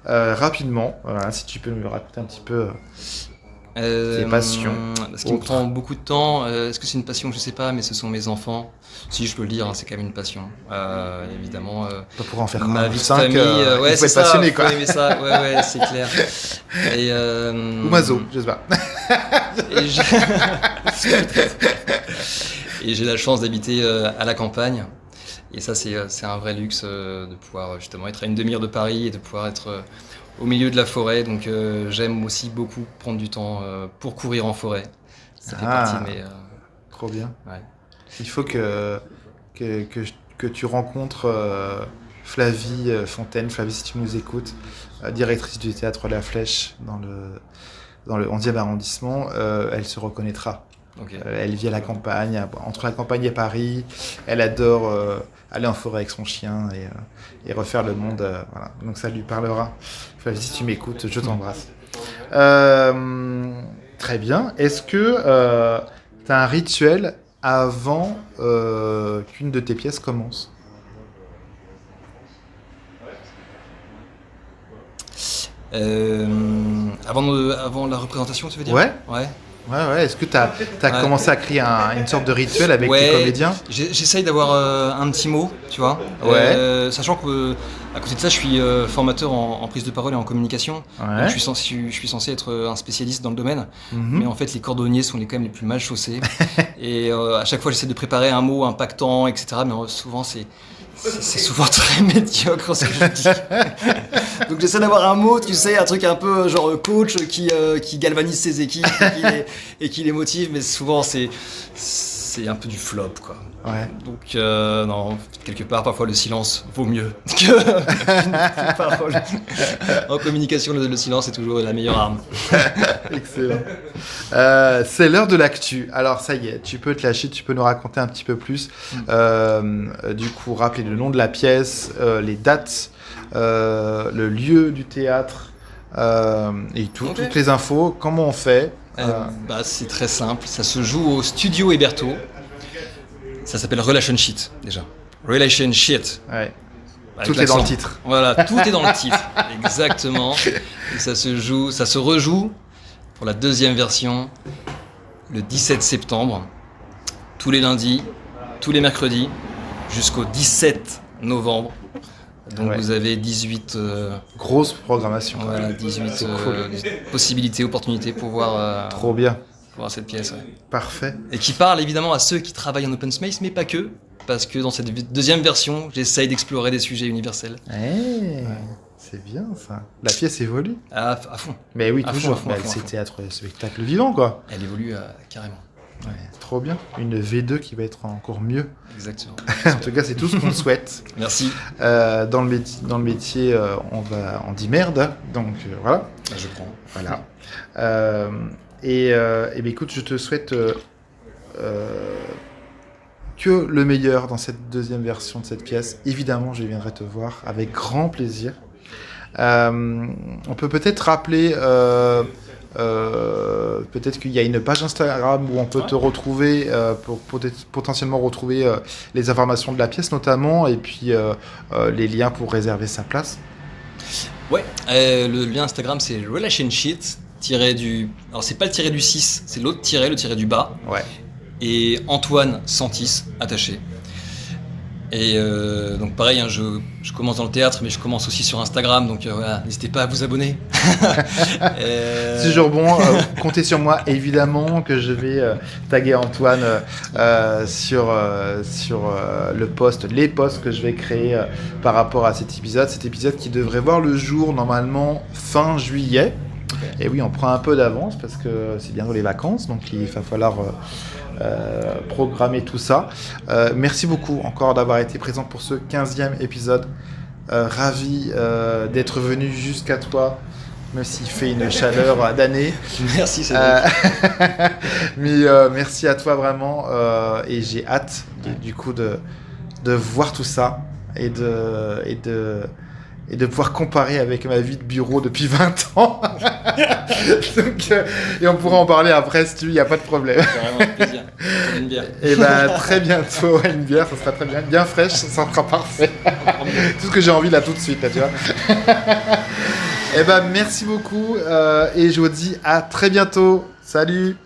Rapidement, voilà, si tu peux nous raconter un petit peu tes passions. Ce qui me prend beaucoup de temps, est-ce que c'est une passion? Je sais pas, mais ce sont mes enfants. Si je peux le dire, hein, c'est quand même une passion. Évidemment. On pourra en faire ma un vie ou de 5. famille, ouais, il faut c'est être ça. passionné, quoi. Faut aimer ça. Ouais, c'est clair. Et, Ou Mazo, je sais pas. Et j'ai la chance d'habiter à la campagne. Et ça, c'est un vrai luxe de pouvoir justement être à une demi-heure de Paris et de pouvoir être au milieu de la forêt. Donc j'aime aussi beaucoup prendre du temps pour courir en forêt. Ça fait partie de mes... Trop bien. Ouais. Il faut que tu rencontres Flavie Fontaine. Flavie, si tu nous écoutes, directrice du théâtre La Flèche dans le 11e arrondissement, elle se reconnaîtra. Okay. Elle vit à la campagne, entre la campagne et Paris. Elle adore aller en forêt avec son chien et refaire le monde. Voilà. Donc ça lui parlera. Flavie, si tu m'écoutes, je t'embrasse. Très bien. Est-ce que tu as un rituel avant qu'une de tes pièces commence? Avant la représentation, tu veux dire? Ouais. Ouais. Est-ce que tu as commencé à créer une sorte de rituel avec tes comédiens? J'essaye d'avoir un petit mot, tu vois. Sachant que à côté de ça, je suis formateur en prise de parole et en communication. Ouais. Donc, je suis censé être un spécialiste dans le domaine. Mais en fait, les cordonniers sont quand même les plus mal chaussés. Et à chaque fois, j'essaie de préparer un mot impactant, etc. Mais souvent, c'est souvent très médiocre ce que je dis. Donc j'essaie d'avoir un mot, tu sais, un truc un peu genre coach qui galvanise ses équipes et qui les motive, mais souvent c'est un peu du flop, quoi. Ouais. Donc non, quelque part, parfois le silence vaut mieux qu'une parole. En communication, le silence est toujours la meilleure arme. Excellent. C'est l'heure de l'actu. Alors ça y est, tu peux te lâcher, tu peux nous raconter un petit peu plus. Du coup, rappeler le nom de la pièce, les dates, le lieu du théâtre et toutes les infos. Comment on fait? C'est très simple. Ça se joue au Studio Héberto. Ça s'appelle Relation Sheet, déjà. Relation Sheet. Ouais. Tout est dans le titre. Voilà, tout est dans le titre. Exactement. Et ça se rejoue pour la deuxième version le 17 septembre, tous les lundis, tous les mercredis, jusqu'au 17 novembre. Donc vous avez 18... grosse programmation. Voilà, 18 possibilités, opportunités pour voir... Trop bien. Voir cette pièce. Ouais. Parfait. Et qui parle évidemment à ceux qui travaillent en open space, mais pas que. Parce que dans cette deuxième version, j'essaye d'explorer des sujets universels. C'est bien ça. La pièce évolue. À fond. Mais oui, à toujours. Fond. C'est théâtre, spectacle vivant, quoi. Elle évolue carrément. Ouais, trop bien. Une V2 qui va être encore mieux. Exactement. En tout cas, c'est tout ce qu'on souhaite. Merci. Dans le métier, on dit merde. Donc voilà. Je prends. Voilà. Ben, écoute, je te souhaite que le meilleur dans cette deuxième version de cette pièce. Évidemment, je viendrai te voir avec grand plaisir. On peut peut-être rappeler, peut-être qu'il y a une page Instagram où on peut te retrouver pour potentiellement retrouver les informations de la pièce notamment, et puis les liens pour réserver sa place. Ouais, le lien Instagram c'est relationshit alors c'est pas le tiré du 6, c'est l'autre tiré, le tiré du bas. Ouais. Et Antoine Santis, attaché. Et donc pareil, hein, je commence dans le théâtre, mais je commence aussi sur Instagram, donc voilà, n'hésitez pas à vous abonner. C'est toujours bon, comptez sur moi, évidemment que je vais taguer Antoine sur les posts que je vais créer par rapport à cet épisode qui devrait voir le jour normalement fin juillet. Et oui, on prend un peu d'avance parce que c'est bientôt les vacances, donc il va falloir programmer tout ça. Merci beaucoup encore d'avoir été présent pour ce 15e épisode. Ravi d'être venu jusqu'à toi, même s'il fait une chaleur d'année. Merci Cédric. Mais merci à toi vraiment, et j'ai hâte du coup de voir tout ça et de pouvoir comparer avec ma vie de bureau depuis 20 ans. Donc, et on pourra en parler après si tu veux, il n'y a pas de problème. Vraiment, avec plaisir. Une bière. Et très bientôt, une bière, ça sera très bien. Bien fraîche, ça sera parfait. Tout ce que j'ai envie là tout de suite, là, tu vois. Merci beaucoup, et je vous dis à très bientôt. Salut.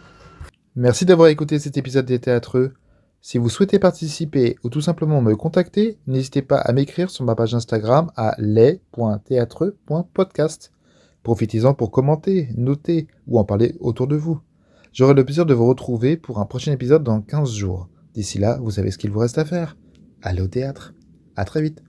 Merci d'avoir écouté cet épisode des Théâtreux. Si vous souhaitez participer ou tout simplement me contacter, n'hésitez pas à m'écrire sur ma page Instagram à les.théâtreux.podcast. Profitez-en pour commenter, noter ou en parler autour de vous. J'aurai le plaisir de vous retrouver pour un prochain épisode dans 15 jours. D'ici là, vous savez ce qu'il vous reste à faire. Allez au théâtre. À très vite.